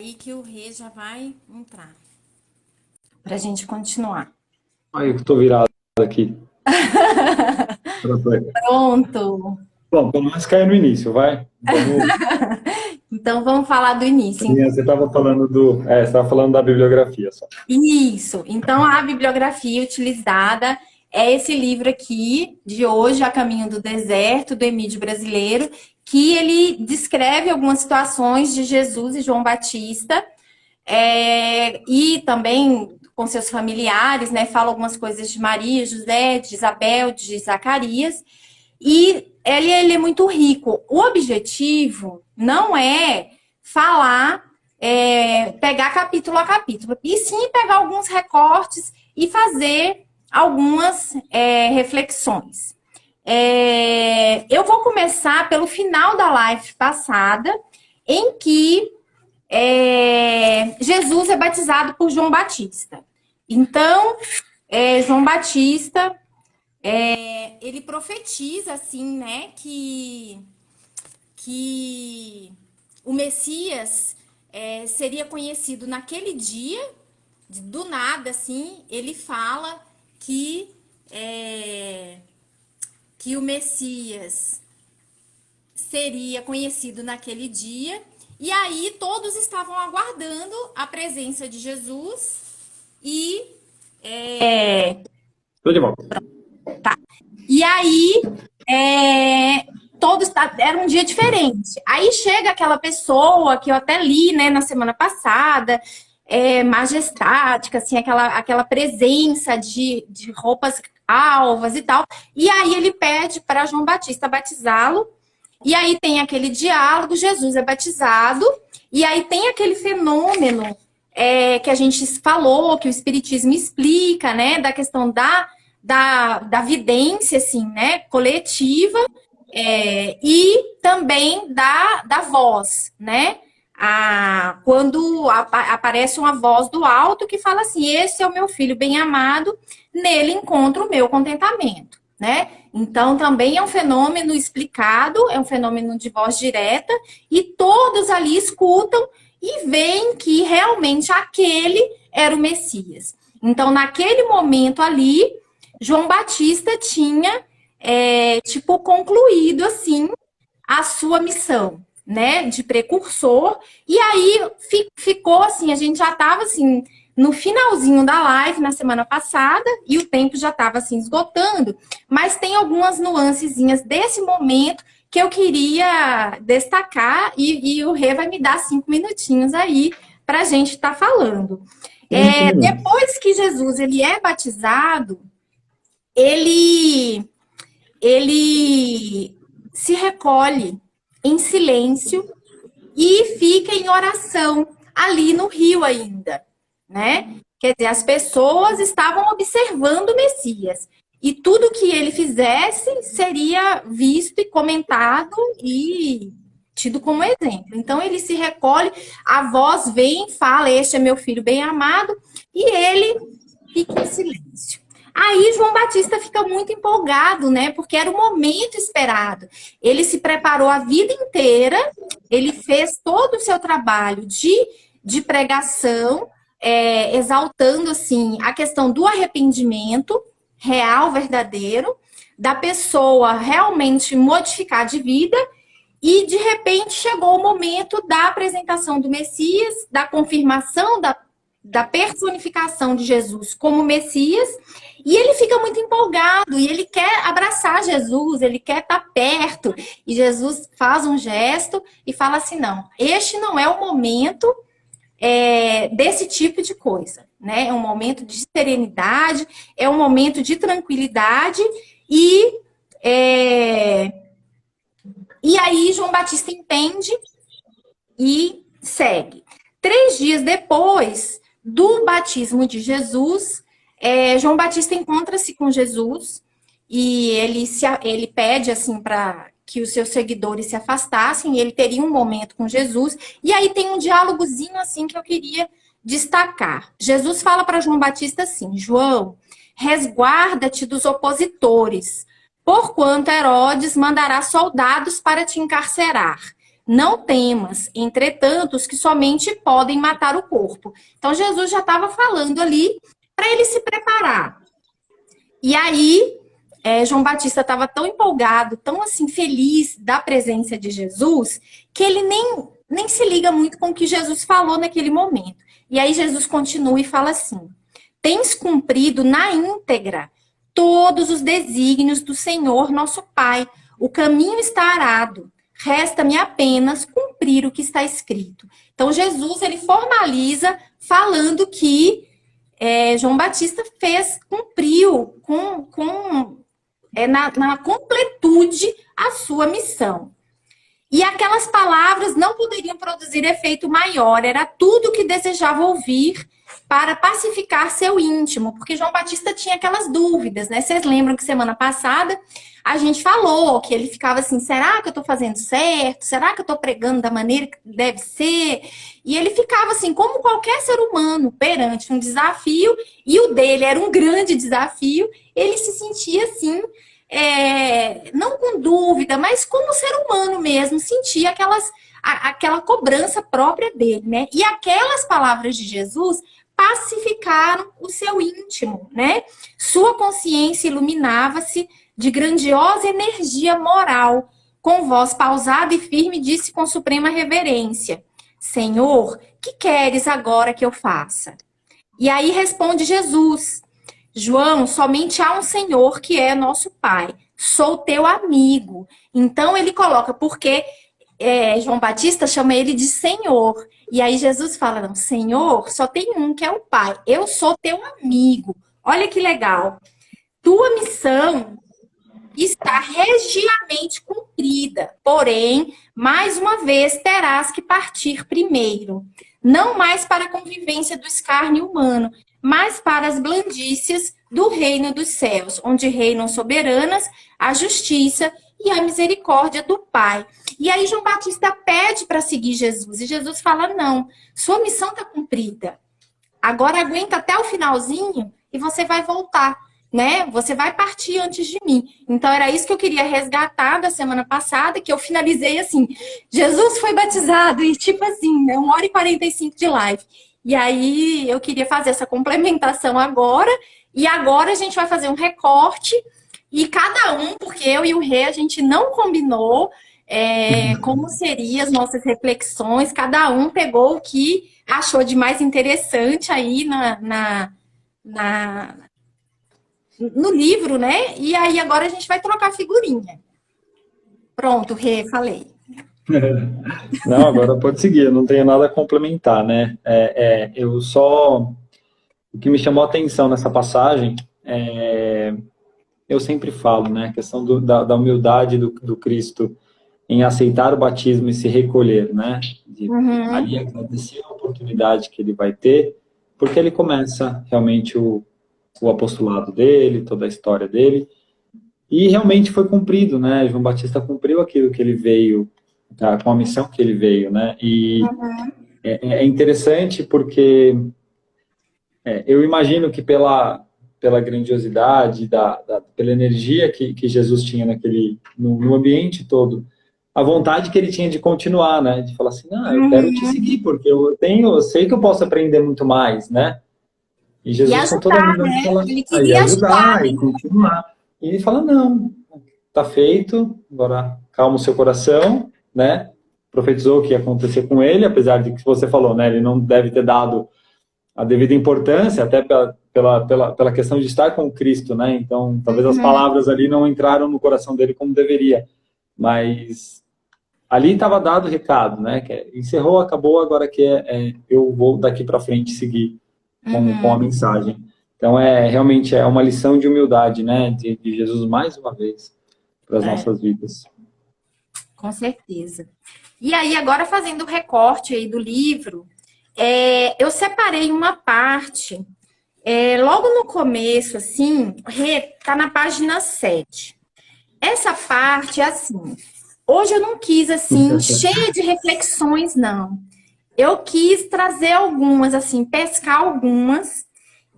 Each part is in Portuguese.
Aí que o Rei já vai entrar. Pra gente continuar. Aí eu tô virado aqui. Pronto. Bom, pelo menos caiu no início, vai. Vamos. Então vamos falar do início. Você estava falando você estava falando da bibliografia só. Isso. Então a bibliografia utilizada é esse livro aqui, de hoje, A Caminho do Deserto, do Emídio Brasileiro, que ele descreve algumas situações de Jesus e João Batista, e também com seus familiares, né? Fala algumas coisas de Maria, José, de Isabel, de Zacarias. E ele é muito rico. O objetivo não é falar, pegar capítulo a capítulo, e sim pegar alguns recortes e fazer algumas reflexões. Eu vou começar pelo final da live passada, em que Jesus é batizado por João Batista. Então, João Batista ele profetiza assim, né, que o Messias seria conhecido naquele dia, do nada, assim, ele fala que que o Messias seria conhecido naquele dia, e aí todos estavam aguardando a presença de Jesus e Tô de volta. E aí, todos era um dia diferente. Aí chega aquela pessoa que eu até li, né, na semana passada, majestática, assim, aquela presença de roupas alvas e tal. E aí ele pede para João Batista batizá-lo. E aí tem aquele diálogo, Jesus é batizado. E aí tem aquele fenômeno que a gente falou, que o Espiritismo explica, né, da questão da vidência, assim, né, coletiva, e também da voz, né? Quando aparece uma voz do alto que fala assim: esse é o meu filho bem amado, nele encontro o meu contentamento, né? Então também é um fenômeno explicado, é um fenômeno de voz direta, e todos ali escutam e veem que realmente aquele era o Messias. Então, naquele momento ali, João Batista tinha, tipo, concluído, assim, a sua missão, né, de precursor. E aí ficou assim, a gente já estava assim no finalzinho da live na semana passada e o tempo já estava assim esgotando, mas tem algumas nuancezinhas desse momento que eu queria destacar e o Rê vai me dar 5 minutinhos aí para a gente estar falando. Sim, sim. Depois que Jesus ele é batizado, ele ele se recolhe em silêncio e fica em oração ali no rio ainda, né? Quer dizer, as pessoas estavam observando o Messias e tudo que ele fizesse seria visto e comentado e tido como exemplo. Então ele se recolhe, a voz vem, fala: "Este é meu filho bem amado", e ele fica em silêncio. Aí João Batista fica muito empolgado, né? Porque era o momento esperado. Ele se preparou a vida inteira, ele fez todo o seu trabalho de pregação, exaltando assim a questão do arrependimento real, verdadeiro, da pessoa realmente modificar de vida, e de repente chegou o momento da apresentação do Messias, da confirmação da personificação de Jesus como Messias, e ele fica muito empolgado, e ele quer abraçar Jesus, ele quer estar perto, e Jesus faz um gesto e fala assim: não, este não é o momento desse tipo de coisa, né? É um momento de serenidade, é um momento de tranquilidade, e, é, e aí João Batista entende e segue. 3 dias depois do batismo de Jesus, João Batista encontra-se com Jesus e ele pede assim para que os seus seguidores se afastassem, e ele teria um momento com Jesus. E aí tem um diálogozinho assim que eu queria destacar. Jesus fala para João Batista assim: João, resguarda-te dos opositores, porquanto Herodes mandará soldados para te encarcerar. Não temas, entretanto, os que somente podem matar o corpo. Então, Jesus já estava falando ali para ele se preparar. E aí, João Batista estava tão empolgado, tão assim, feliz da presença de Jesus, que ele nem se liga muito com o que Jesus falou naquele momento. E aí, Jesus continua e fala assim: tens cumprido na íntegra todos os desígnios do Senhor nosso Pai. O caminho está arado. Resta-me apenas cumprir o que está escrito. Então, Jesus, ele formaliza falando que João Batista cumpriu na completude a sua missão. E aquelas palavras não poderiam produzir efeito maior, era tudo o que desejava ouvir para pacificar seu íntimo, porque João Batista tinha aquelas dúvidas, né? Vocês lembram que semana passada a gente falou que ele ficava assim, será que eu estou fazendo certo? Será que eu estou pregando da maneira que deve ser? E ele ficava assim, como qualquer ser humano, perante um desafio, e o dele era um grande desafio, ele se sentia assim, não com dúvida, mas como ser humano mesmo, sentia aquela cobrança própria dele, né? E aquelas palavras de Jesus pacificaram o seu íntimo, né? Sua consciência iluminava-se de grandiosa energia moral. Com voz pausada e firme, disse com suprema reverência: Senhor, que queres agora que eu faça? E aí responde Jesus: João, somente há um Senhor que é nosso Pai. Sou teu amigo. Então ele coloca, porque João Batista chama ele de Senhor. E aí Jesus fala, não, Senhor, só tem um que é o Pai. Eu sou teu amigo. Olha que legal. Tua missão está regiamente cumprida. Porém, mais uma vez terás que partir primeiro. Não mais para a convivência do escárnio humano, mas para as blandícias do reino dos céus, onde reinam soberanas a justiça e a misericórdia do Pai. E aí João Batista pede para seguir Jesus, e Jesus fala, não, sua missão está cumprida. Agora aguenta até o finalzinho e você vai voltar, né? Você vai partir antes de mim. Então era isso que eu queria resgatar da semana passada, que eu finalizei assim, Jesus foi batizado, e tipo assim, né, 1h45 de live. E aí eu queria fazer essa complementação agora, e agora a gente vai fazer um recorte, e cada um, porque eu e o Rê, a gente não combinou como seriam as nossas reflexões, cada um pegou o que achou de mais interessante aí no livro, né? E aí agora a gente vai trocar figurinha. Pronto, Rê, falei. Não, agora pode seguir, eu não tenho nada a complementar, né? O que me chamou a atenção nessa passagem, eu sempre falo, né? A questão da humildade do Cristo em aceitar o batismo e se recolher, né? Ali agradecer a oportunidade que ele vai ter, porque ele começa realmente o apostolado dele, toda a história dele, e realmente foi cumprido, né? João Batista cumpriu aquilo que ele veio, com a missão que ele veio, né? E é interessante porque eu imagino que pela grandiosidade, pela energia que Jesus tinha no ambiente todo, a vontade que ele tinha de continuar, né? De falar assim, não, eu quero te seguir, porque eu sei que eu posso aprender muito mais, né? E Jesus, ajudar, com toda a humildade, né? fala, Ele queria ajudar, e continuar. E ele fala, não, tá feito, agora calma o seu coração, né? Profetizou o que ia acontecer com ele, apesar de que você falou, né? Ele não deve ter dado a devida importância, até pela questão de estar com Cristo, né? Então, talvez as palavras ali não entraram no coração dele como deveria. Mas ali estava dado o recado, né? Que encerrou, acabou, agora que eu vou daqui para frente seguir com a mensagem. Então, realmente é uma lição de humildade, né? De Jesus, mais uma vez, para as nossas vidas. Com certeza. E aí, agora fazendo o recorte aí do livro, eu separei uma parte, logo no começo, assim, tá na página 7. Essa parte é assim, hoje eu não quis, assim, cheia de reflexões, não. Eu quis trazer algumas, assim, pescar algumas,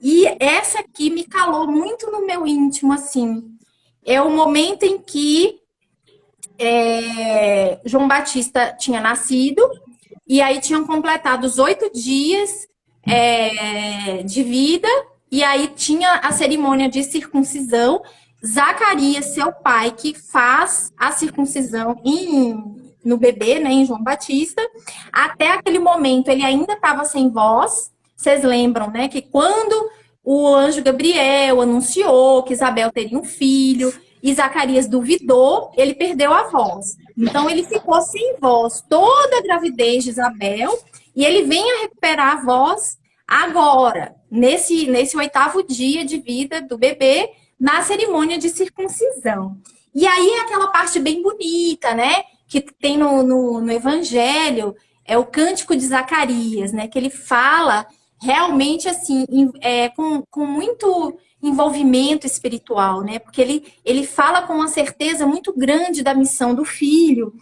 e essa aqui me calou muito no meu íntimo, assim. É o momento em que João Batista tinha nascido, e aí tinham completado os 8 dias de vida, e aí tinha a cerimônia de circuncisão. Zacarias, seu pai, que faz a circuncisão no bebê, né, em João Batista. Até aquele momento ele ainda estava sem voz. Vocês lembram, né, que quando o anjo Gabriel anunciou que Isabel teria um filho e Zacarias duvidou, ele perdeu a voz. Então ele ficou sem voz toda a gravidez de Isabel, e ele vem a recuperar a voz agora, nesse 8º dia de vida do bebê, na cerimônia de circuncisão. E aí é aquela parte bem bonita, né? Que tem no Evangelho, é o Cântico de Zacarias, né? Que ele fala realmente assim, com muito envolvimento espiritual, né? Porque ele fala com uma certeza muito grande da missão do filho.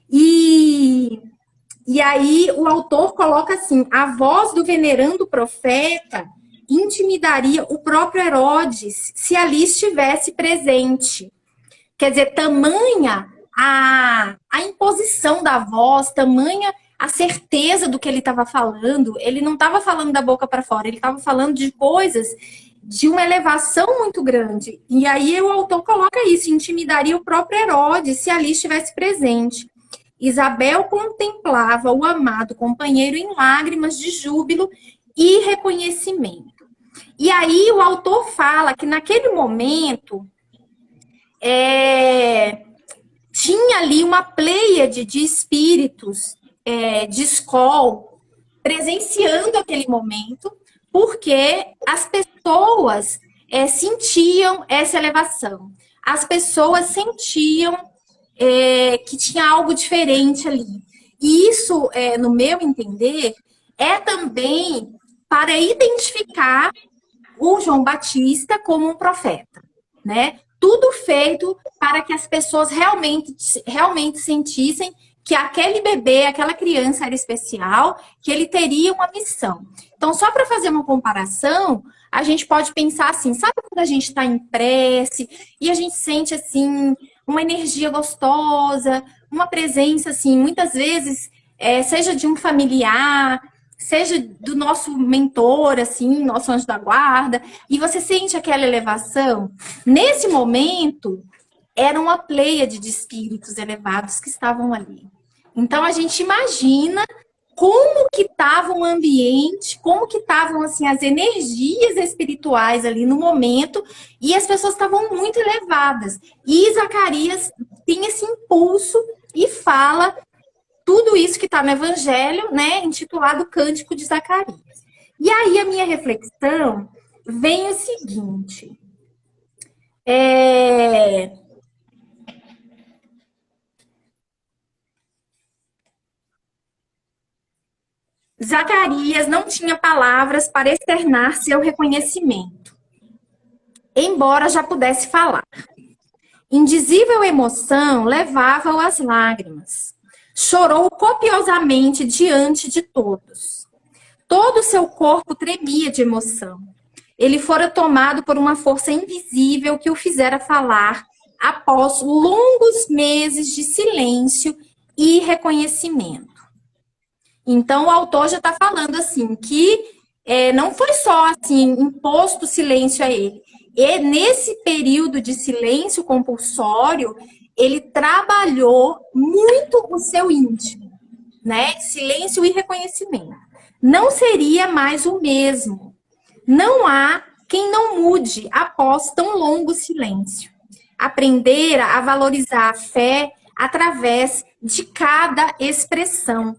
E aí o autor coloca assim: a voz do venerando profeta intimidaria o próprio Herodes se ali estivesse presente. Quer dizer, tamanha a imposição da voz, tamanha a certeza do que ele estava falando. Ele não estava falando da boca para fora, ele estava falando de coisas de uma elevação muito grande. E aí o autor coloca isso: intimidaria o próprio Herodes se ali estivesse presente. Isabel contemplava o amado companheiro em lágrimas de júbilo e reconhecimento. E aí o autor fala que naquele momento tinha ali uma pleiade de espíritos de escol presenciando aquele momento, porque as pessoas sentiam essa elevação. As pessoas sentiam que tinha algo diferente ali. E isso, no meu entender, é também para identificar o João Batista como um profeta, né? Tudo feito para que as pessoas realmente sentissem que aquele bebê, aquela criança era especial, que ele teria uma missão. Então, só para fazer uma comparação, a gente pode pensar assim: sabe quando a gente está em prece e a gente sente assim uma energia gostosa, uma presença assim, muitas vezes, seja de um familiar, seja do nosso mentor, assim, nosso anjo da guarda, e você sente aquela elevação? Nesse momento, era uma pleiade de espíritos elevados que estavam ali. Então, a gente imagina como que estava o ambiente, como que estavam assim as energias espirituais ali no momento, e as pessoas estavam muito elevadas. E Zacarias tem esse impulso e fala tudo isso que está no Evangelho, né, intitulado Cântico de Zacarias. E aí a minha reflexão vem o seguinte: Zacarias não tinha palavras para externar seu reconhecimento, embora já pudesse falar. Indizível emoção levava-o às lágrimas. Chorou copiosamente diante de todos. Todo o seu corpo tremia de emoção. Ele fora tomado por uma força invisível que o fizera falar após longos meses de silêncio e reconhecimento. Então, o autor já está falando assim que não foi só assim imposto silêncio a ele. E nesse período de silêncio compulsório, ele trabalhou muito o seu íntimo, né? Silêncio e reconhecimento. Não seria mais o mesmo. Não há quem não mude após tão longo silêncio. Aprender a valorizar a fé através de cada expressão.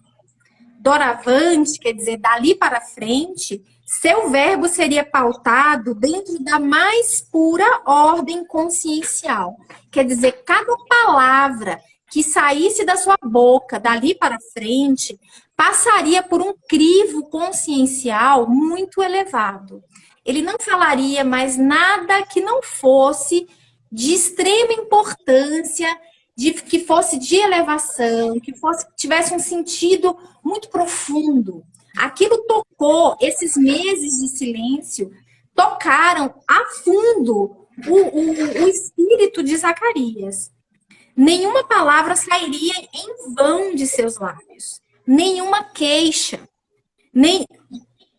Doravante, quer dizer, dali para frente, seu verbo seria pautado dentro da mais pura ordem consciencial. Quer dizer, cada palavra que saísse da sua boca dali para frente passaria por um crivo consciencial muito elevado. Ele não falaria mais nada que não fosse de extrema importância, que fosse de elevação, que tivesse um sentido muito profundo. Aquilo tocou, esses meses de silêncio tocaram a fundo o espírito de Zacarias. Nenhuma palavra sairia em vão de seus lábios. Nenhuma queixa, nem,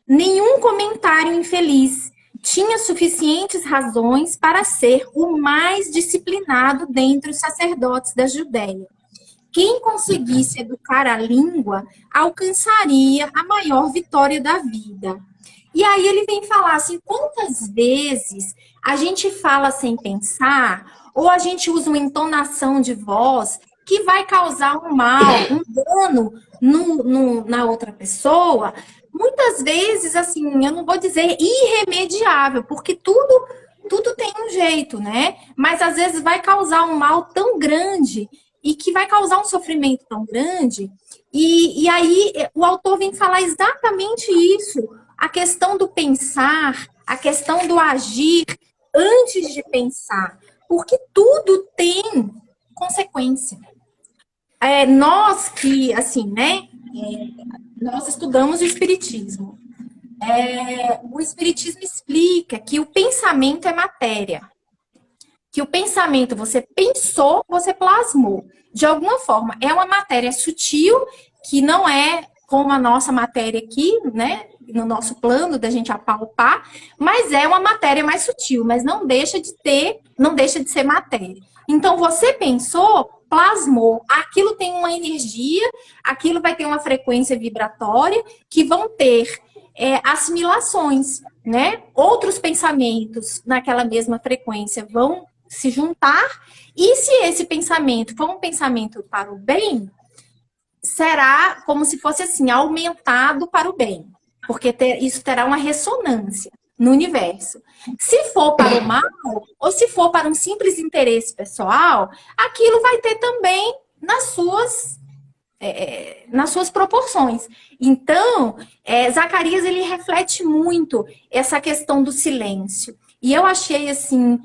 nenhum comentário infeliz. Tinha suficientes razões para ser o mais disciplinado dentre os sacerdotes da Judéia. Quem conseguisse educar a língua alcançaria a maior vitória da vida. E aí ele vem falar assim, quantas vezes a gente fala sem pensar, ou a gente usa uma entonação de voz que vai causar um mal, um dano na outra pessoa, muitas vezes, assim, eu não vou dizer irremediável, porque tudo tem um jeito, né? Mas às vezes vai causar um mal tão grande e que vai causar um sofrimento tão grande. E aí o autor vem falar exatamente isso, a questão do pensar, a questão do agir antes de pensar, porque tudo tem consequência. Nós que, assim, né, nós estudamos o Espiritismo. O Espiritismo explica que o pensamento é matéria. Que o pensamento, você pensou, você plasmou. De alguma forma, é uma matéria sutil, que não é como a nossa matéria aqui, né, no nosso plano da gente apalpar, mas é uma matéria mais sutil, mas não deixa de ser matéria. Então, você pensou, plasmou, aquilo tem uma energia, aquilo vai ter uma frequência vibratória, que vão ter assimilações, né? Outros pensamentos naquela mesma frequência vão se juntar, e se esse pensamento for um pensamento para o bem, será como se fosse assim, aumentado para o bem, porque isso terá uma ressonância no universo. Se for para o mal, ou se for para um simples interesse pessoal, aquilo vai ter também nas suas proporções. Então, Zacarias, ele reflete muito essa questão do silêncio. E eu achei, assim,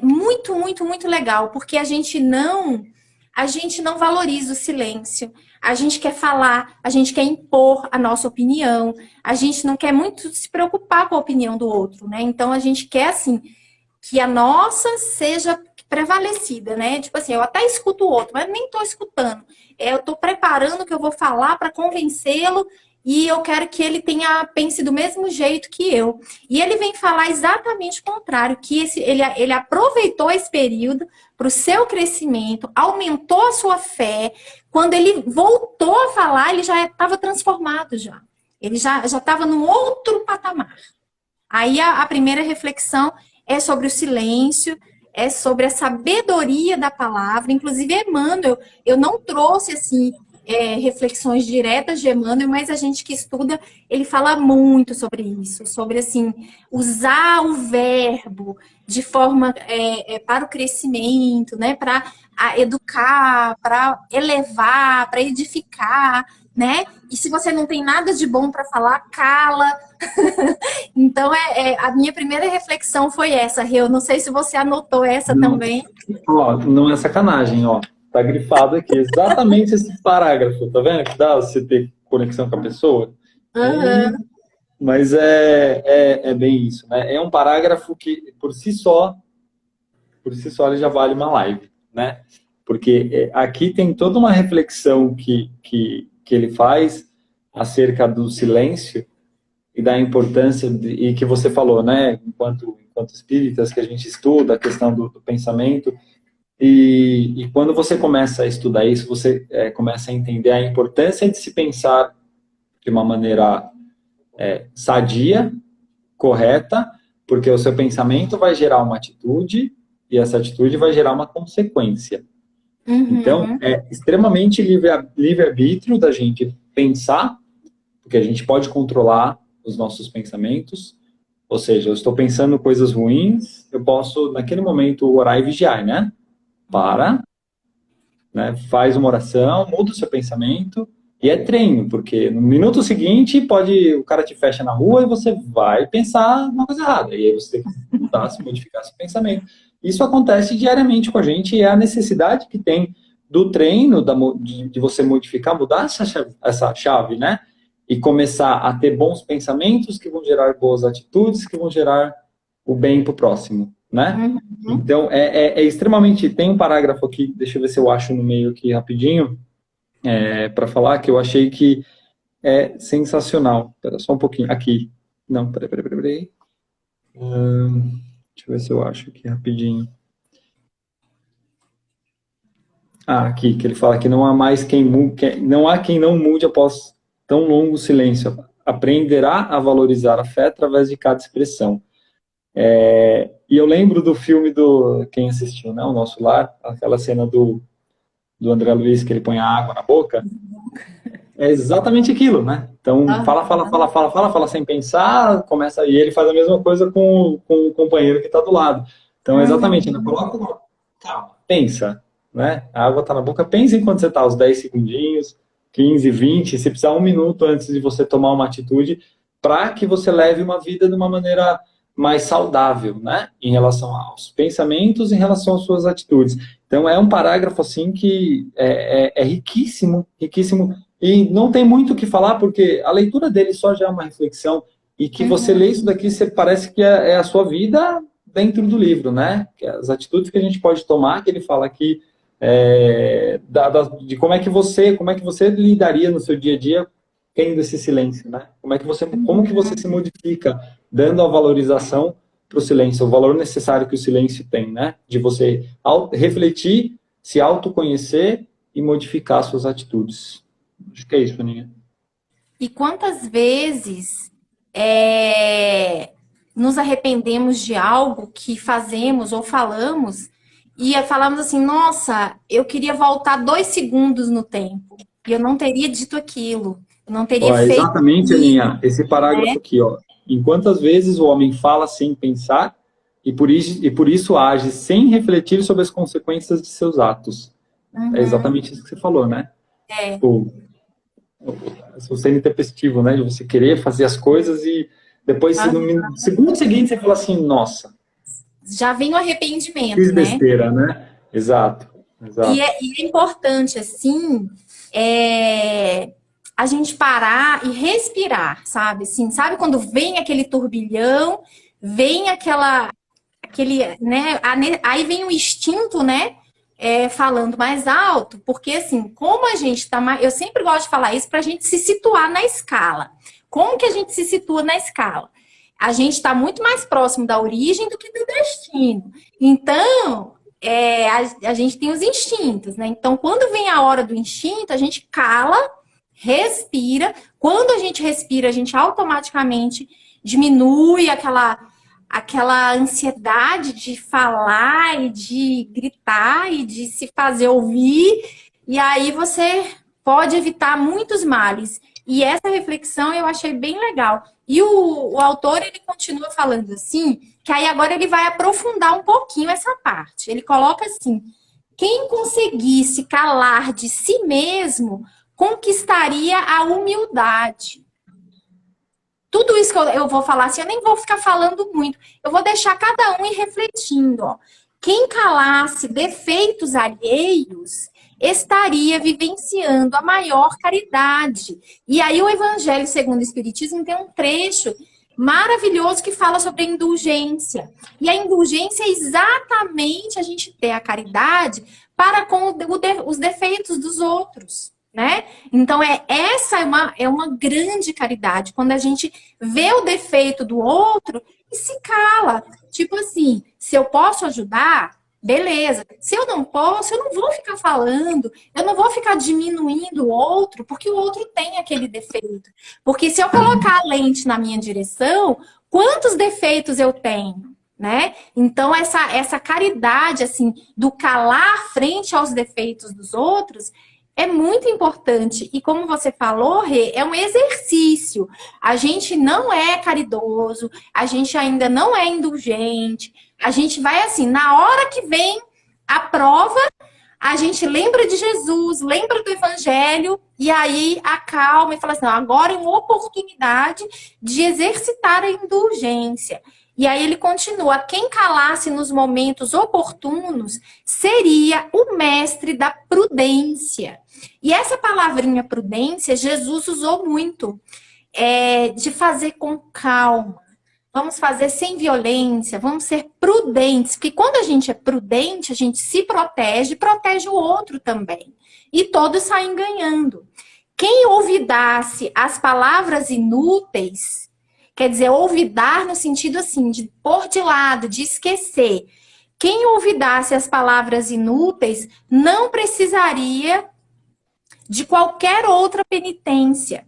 muito, muito, muito legal, porque a gente não valoriza o silêncio. A gente quer falar, a gente quer impor a nossa opinião, a gente não quer muito se preocupar com a opinião do outro, né? Então, a gente quer, assim, que a nossa seja prevalecida, né? Tipo assim, eu até escuto o outro, mas nem estou escutando. Eu estou preparando o que eu vou falar para convencê-lo e eu quero que ele pense do mesmo jeito que eu. E ele vem falar exatamente o contrário, que ele aproveitou esse período para o seu crescimento, aumentou a sua fé. Quando ele voltou a falar, ele já estava transformado já. Ele já estava num outro patamar. Aí a primeira reflexão é sobre o silêncio, é sobre a sabedoria da palavra. Inclusive, Emmanuel, eu não trouxe assim reflexões diretas de Emmanuel, mas a gente que estuda, ele fala muito sobre isso, sobre assim, usar o verbo de forma para o crescimento, né? Para educar, para elevar, para edificar, né? E se você não tem nada de bom para falar, cala. Então, a minha primeira reflexão foi essa, Rê. Eu não sei se você anotou essa também. Ó, não é sacanagem, ó. Tá grifado aqui, exatamente esse parágrafo, tá vendo? Que dá você ter conexão com a pessoa. Uhum. Mas é bem isso, né? É um parágrafo que, por si só, ele já vale uma live, né? Porque aqui tem toda uma reflexão que ele faz acerca do silêncio e da importância, e que você falou, né? Enquanto espíritas, que a gente estuda a questão do pensamento. E quando você começa a estudar isso, você começa a entender a importância de se pensar de uma maneira sadia, correta, porque o seu pensamento vai gerar uma atitude e essa atitude vai gerar uma consequência. Uhum. Então, é extremamente livre-arbítrio da gente pensar, porque a gente pode controlar os nossos pensamentos. Ou seja, eu estou pensando coisas ruins, eu posso, naquele momento, orar e vigiar, né? Para, né? Faz uma oração, muda o seu pensamento, e é treino, porque no minuto seguinte o cara te fecha na rua e você vai pensar uma coisa errada, e aí você tem que mudar, se modificar seu pensamento. Isso acontece diariamente com a gente, e é a necessidade que tem do treino, de você modificar, mudar essa chave, né? E começar a ter bons pensamentos que vão gerar boas atitudes, que vão gerar o bem para o próximo. né? Uhum. Então, é extremamente... Tem um parágrafo aqui, deixa eu ver se eu acho no meio aqui rapidinho, para falar que eu achei que é sensacional. Espera só um pouquinho. Aqui. Não, peraí. Deixa eu ver se eu acho aqui rapidinho. Aqui, que ele fala que não há mais não há quem não mude após tão longo silêncio. Aprenderá a valorizar a fé através de cada expressão. E eu lembro do filme quem assistiu, né? O Nosso Lar, aquela cena do André Luiz, que ele põe a água na boca. É exatamente aquilo, né? Então, fala sem pensar, começa, e ele faz a mesma coisa com o companheiro que está do lado. Então, exatamente, ainda coloca, calma, pensa, né? A água está na boca, pensa enquanto você está, os 10 segundinhos, 15, 20, se precisar 1 minuto antes de você tomar uma atitude, para que você leve uma vida de uma maneira mais saudável, né? Em relação aos pensamentos, em relação às suas atitudes. Então, é um parágrafo, assim, que é riquíssimo, riquíssimo. E não tem muito o que falar, porque a leitura dele só já é uma reflexão, e que você lê isso daqui, você parece que é a sua vida dentro do livro, né? Que as atitudes que a gente pode tomar, que ele fala aqui, de como que você lidaria no seu dia a dia tendo esse silêncio, né? Como que você se modifica dando a valorização para o silêncio, o valor necessário que o silêncio tem, né? De você refletir, se autoconhecer e modificar suas atitudes. Acho que é isso, Aninha. E quantas vezes nos arrependemos de algo que fazemos ou falamos e falamos assim, nossa, eu queria voltar 2 segundos no tempo e eu não teria dito aquilo, eu não teria feito Exatamente, Aninha, aquilo, esse parágrafo né? aqui, ó. Em quantas vezes o homem fala sem pensar e por isso age sem refletir sobre as consequências de seus atos. É exatamente isso que você falou, né? Tipo, o ser intempestivo, né? De você querer fazer as coisas e depois, no segundo seguinte, você fala assim, nossa, Já vem o fiz arrependimento, né? besteira, né? Exato, E exato. é importante, assim, a gente parar e respirar, sabe? Assim, sabe quando vem aquele turbilhão, vem né? Aí vem o instinto, né? Falando mais alto, porque assim, como a gente está mais. Eu sempre gosto de falar isso para a gente se situar na escala. Como que a gente se situa na escala? A gente está muito mais próximo da origem do que do destino. Então, a gente tem os instintos, né? Então, quando vem a hora do instinto, a gente cala, respira. Quando a gente respira, a gente automaticamente diminui aquela ansiedade de falar e de gritar e de se fazer ouvir. E aí você pode evitar muitos males. E essa reflexão eu achei bem legal. E o autor, ele continua falando assim, que aí agora ele vai aprofundar um pouquinho essa parte. Ele coloca assim, quem conseguisse calar de si mesmo, conquistaria a humildade. Tudo isso que eu vou falar assim, eu nem vou ficar falando muito. Eu vou deixar cada um ir refletindo. Ó. Quem calasse defeitos alheios estaria vivenciando a maior caridade. E aí o Evangelho segundo o Espiritismo tem um trecho maravilhoso que fala sobre a indulgência. E a indulgência é exatamente a gente ter a caridade para com os defeitos dos outros. Né? Então, essa é uma grande caridade, quando a gente vê o defeito do outro e se cala. Tipo assim, se eu posso ajudar, beleza. Se eu não posso, eu não vou ficar falando, eu não vou ficar diminuindo o outro, porque o outro tem aquele defeito. Porque se eu colocar a lente na minha direção, quantos defeitos eu tenho? Né? Então, essa caridade, assim, do calar frente aos defeitos dos outros, é muito importante. E como você falou, Rê, é um exercício. A gente não é caridoso, a gente ainda não é indulgente. A gente vai assim, na hora que vem a prova, a gente lembra de Jesus, lembra do Evangelho, e aí acalma e fala assim, não, agora é uma oportunidade de exercitar a indulgência. E aí ele continua, quem calasse nos momentos oportunos seria o mestre da prudência. E essa palavrinha prudência, Jesus usou muito, de fazer com calma, Vamos fazer sem violência, vamos ser prudentes, porque quando a gente é prudente, a gente se protege e protege o outro também. E todos saem ganhando. Quem olvidasse as palavras inúteis, quer dizer, olvidar no sentido assim, de pôr de lado, de esquecer. Quem olvidasse as palavras inúteis não precisaria de qualquer outra penitência.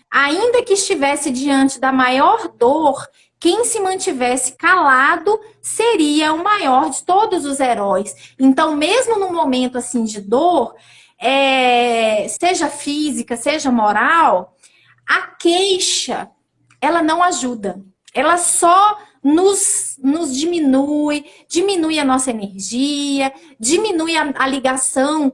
Ainda que estivesse diante da maior dor, quem se mantivesse calado seria o maior de todos os heróis. Então, mesmo no momento assim de dor, seja física, seja moral, a queixa, ela não ajuda. Ela só nos diminui a nossa energia, diminui a ligação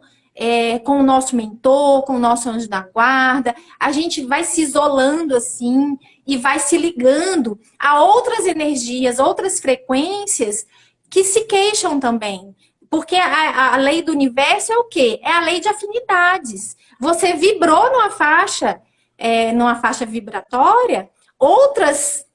com o nosso mentor, com o nosso anjo da guarda. A gente vai se isolando assim e vai se ligando a outras energias, outras frequências que se queixam também. Porque a lei do universo é o quê? É a lei de afinidades. Você vibrou numa faixa vibratória, outras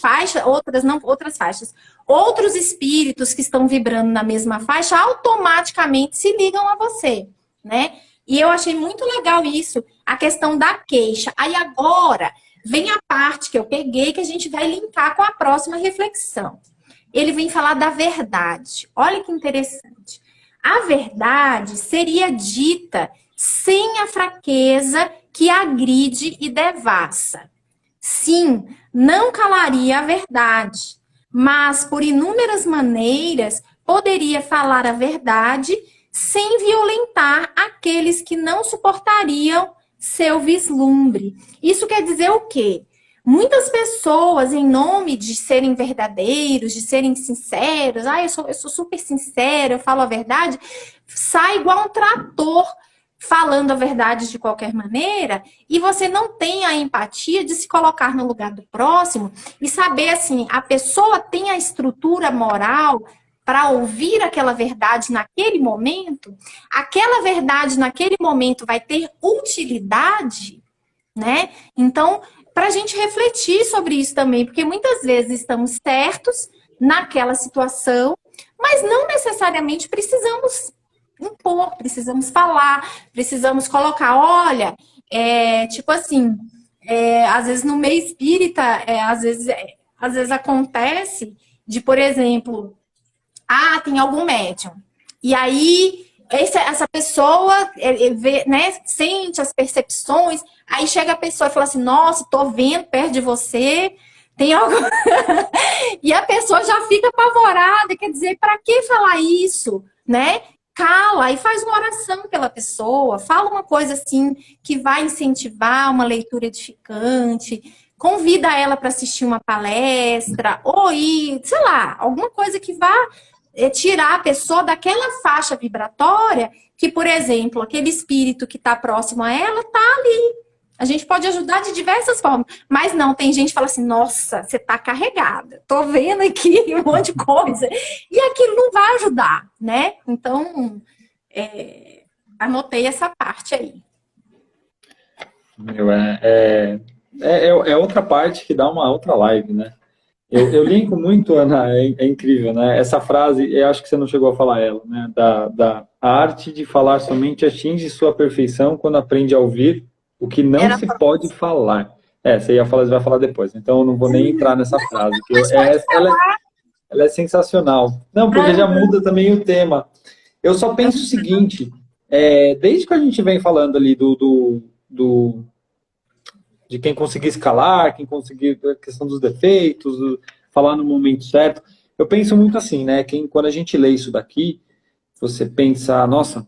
faixas, outros espíritos que estão vibrando na mesma faixa automaticamente se ligam a você, né? E eu achei muito legal isso, a questão da queixa. Aí agora vem a parte que eu peguei que a gente vai linkar com a próxima reflexão. Ele vem falar da verdade. Olha que interessante. A verdade seria dita sem a fraqueza que agride e devassa. Sim, não calaria a verdade, mas por inúmeras maneiras poderia falar a verdade sem violentar aqueles que não suportariam seu vislumbre. Isso quer dizer o quê? Muitas pessoas, em nome de serem verdadeiros, de serem sinceros, eu sou super sincero, eu falo a verdade, sai igual um trator falando a verdade de qualquer maneira, e você não tem a empatia de se colocar no lugar do próximo e saber assim, a pessoa tem a estrutura moral para ouvir aquela verdade naquele momento, aquela verdade naquele momento vai ter utilidade, né? Então, para a gente refletir sobre isso também, porque muitas vezes estamos certos naquela situação, mas não necessariamente precisamos impor, precisamos falar, precisamos colocar, olha, tipo assim, às vezes no meio espírita, às vezes acontece de, por exemplo, tem algum médium, e aí essa pessoa vê, né, sente as percepções, aí chega a pessoa e fala assim, nossa, tô vendo perto de você, tem algo... E a pessoa já fica apavorada, quer dizer, para que falar isso, né? Cala e faz uma oração pela pessoa, fala uma coisa assim que vai incentivar uma leitura edificante, convida ela para assistir uma palestra, ou ir, sei lá, alguma coisa que vá tirar a pessoa daquela faixa vibratória que, por exemplo, aquele espírito que está próximo a ela está ali. A gente pode ajudar de diversas formas, mas não, tem gente que fala assim, nossa, você tá carregada, tô vendo aqui um monte de coisa, e aquilo não vai ajudar, né? Então, anotei essa parte aí. É outra parte que dá uma outra live, né? Eu linko muito, Ana, é incrível, né? Essa frase, eu acho que você não chegou a falar ela, né? A arte de falar somente atinge sua perfeição quando aprende a ouvir o que não se pode falar. Você vai falar depois, então eu não vou nem entrar nessa frase. Ela é sensacional. Não, porque já muda também o tema. Eu só penso o seguinte, desde que a gente vem falando ali de quem conseguir escalar, quem conseguir a questão dos defeitos, falar no momento certo, eu penso muito assim, né? Quando a gente lê isso daqui, você pensa, nossa,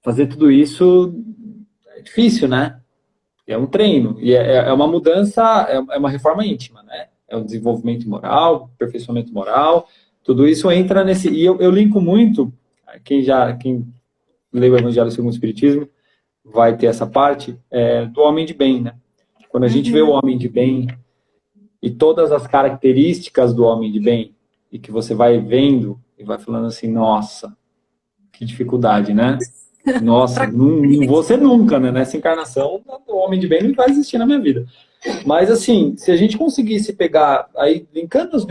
fazer tudo isso é difícil, né? É um treino, e é uma mudança, é uma reforma íntima, né? É um desenvolvimento moral, aperfeiçoamento moral, tudo isso entra nesse... E eu linko muito, quem lê o Evangelho segundo o Espiritismo, vai ter essa parte, do homem de bem, né? Quando a gente vê o homem de bem e todas as características do homem de bem, e que você vai vendo e vai falando assim, nossa, que dificuldade, né? Nossa, não vou ser nunca, né? Nessa encarnação, o homem de bem não vai existir na minha vida. Mas, assim, se a gente conseguisse pegar, aí, linkando os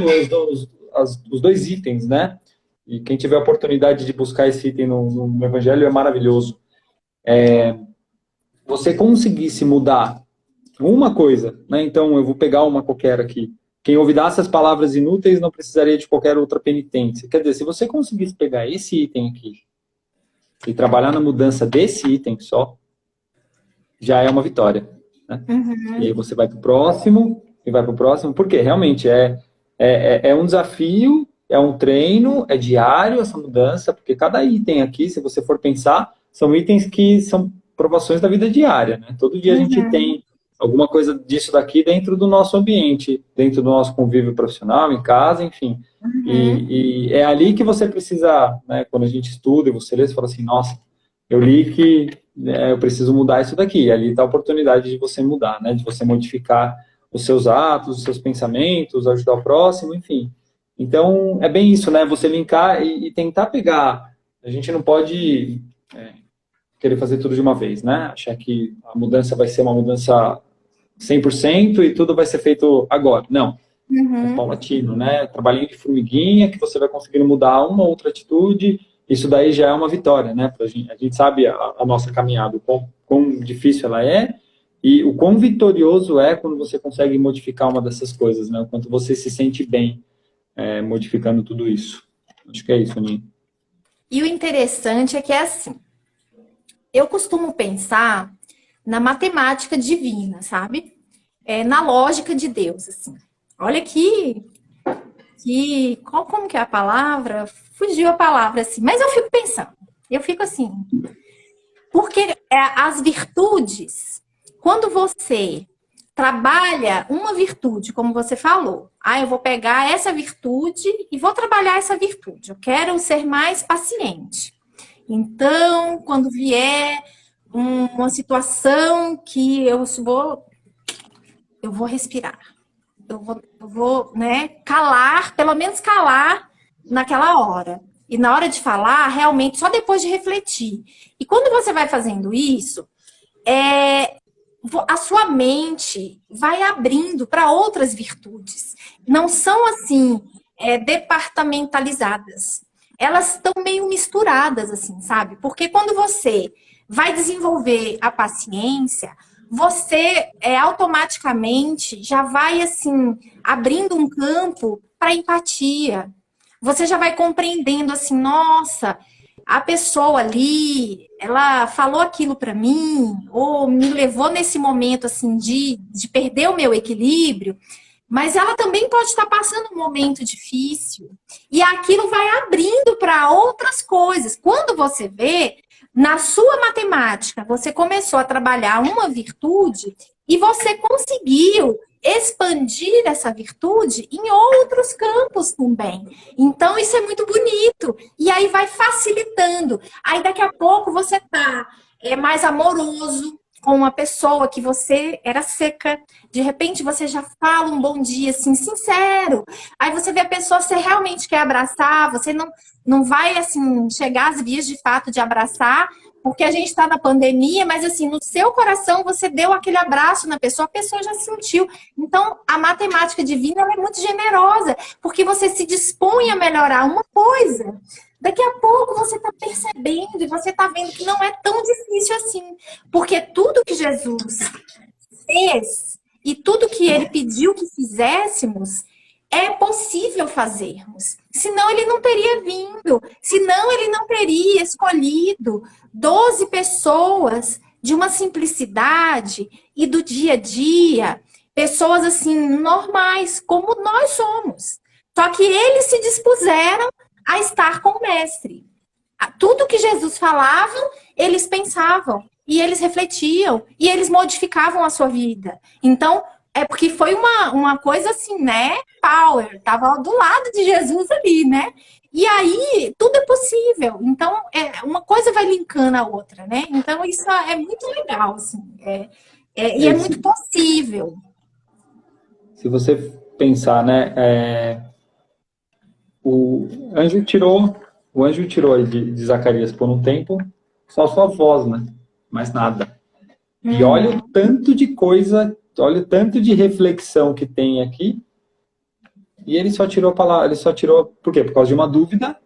dois itens, né? E quem tiver a oportunidade de buscar esse item no Evangelho é maravilhoso. Você conseguisse mudar uma coisa, né? Então, eu vou pegar uma qualquer aqui. Quem ouvidasse as palavras inúteis não precisaria de qualquer outra penitência. Quer dizer, se você conseguisse pegar esse item aqui e trabalhar na mudança desse item só, já é uma vitória, né? Uhum. E aí você vai para o próximo, e vai para o próximo, porque realmente é um desafio, é um treino, é diário essa mudança, porque cada item aqui, se você for pensar, são itens que são provações da vida diária, né? Todo dia a gente tem alguma coisa disso daqui dentro do nosso ambiente, dentro do nosso convívio profissional, em casa, enfim. E é ali que você precisa, né, quando a gente estuda e você lê, você fala assim, nossa, eu li que eu preciso mudar isso daqui. E ali está a oportunidade de você mudar, né? De você modificar os seus atos, os seus pensamentos, ajudar o próximo, enfim. Então, é bem isso, né? Você linkar e tentar pegar. A gente não pode querer fazer tudo de uma vez, né? Achar que a mudança vai ser uma mudança 100% e tudo vai ser feito agora. Não. É paulatino, né? Trabalhinho de formiguinha, que você vai conseguindo mudar uma ou outra atitude. Isso daí já é uma vitória, né? A gente sabe a nossa caminhada, o quão difícil ela é e o quão vitorioso é quando você consegue modificar uma dessas coisas, né? O quanto você se sente bem modificando tudo isso. Acho que é isso, Aninha. E o interessante é que é assim, eu costumo pensar na matemática divina, sabe? Na lógica de Deus, assim. Olha como que é a palavra? Fugiu a palavra, assim. Mas eu fico pensando, eu fico assim, porque as virtudes, quando você trabalha uma virtude, como você falou, eu vou pegar essa virtude e vou trabalhar essa virtude. Eu quero ser mais paciente. Então, quando vier uma situação que eu vou respirar. Eu vou, né, calar, pelo menos calar naquela hora. E na hora de falar, realmente, só depois de refletir. E quando você vai fazendo isso, a sua mente vai abrindo para outras virtudes. Não são, assim, departamentalizadas. Elas estão meio misturadas, assim, sabe? Porque quando você vai desenvolver a paciência, você automaticamente já vai, assim, abrindo um campo para empatia. Você já vai compreendendo, assim, nossa, a pessoa ali, ela falou aquilo para mim, ou me levou nesse momento, assim, de perder o meu equilíbrio, mas ela também pode estar passando um momento difícil. E aquilo vai abrindo para outras coisas. Quando você vê, na sua matemática, você começou a trabalhar uma virtude e você conseguiu expandir essa virtude em outros campos também. Então, isso é muito bonito. E aí vai facilitando. Aí, daqui a pouco, você está mais amoroso com uma pessoa que você era seca. De repente, você já fala um bom dia, assim, sincero. Aí você vê a pessoa, você realmente quer abraçar, você não vai, assim, chegar às vias de fato de abraçar, porque a gente está na pandemia, mas, assim, no seu coração, você deu aquele abraço na pessoa, a pessoa já sentiu. Então, a matemática divina, ela é muito generosa, porque você se dispõe a melhorar uma coisa. Daqui a pouco você está percebendo e você está vendo que não é tão difícil assim. Porque tudo que Jesus fez e tudo que ele pediu que fizéssemos é possível fazermos. Senão ele não teria vindo. Senão ele não teria escolhido 12 pessoas de uma simplicidade e do dia a dia. Pessoas assim, normais, como nós somos. Só que eles se dispuseram a estar com o mestre. Tudo que Jesus falava, eles pensavam, e eles refletiam, e eles modificavam a sua vida. Então, porque foi uma coisa assim, né? Power, estava do lado de Jesus ali, né? E aí, tudo é possível. Então, uma coisa vai linkando a outra, né? Então, isso é muito legal, assim. E é muito possível. Se você pensar, né? O anjo tirou aí de Zacarias por um tempo só sua voz, né? Mais nada. E olha o tanto de coisa olha o tanto de reflexão que tem aqui. E ele só tirou a palavra, ele só tirou, por quê? Por causa de uma dúvida.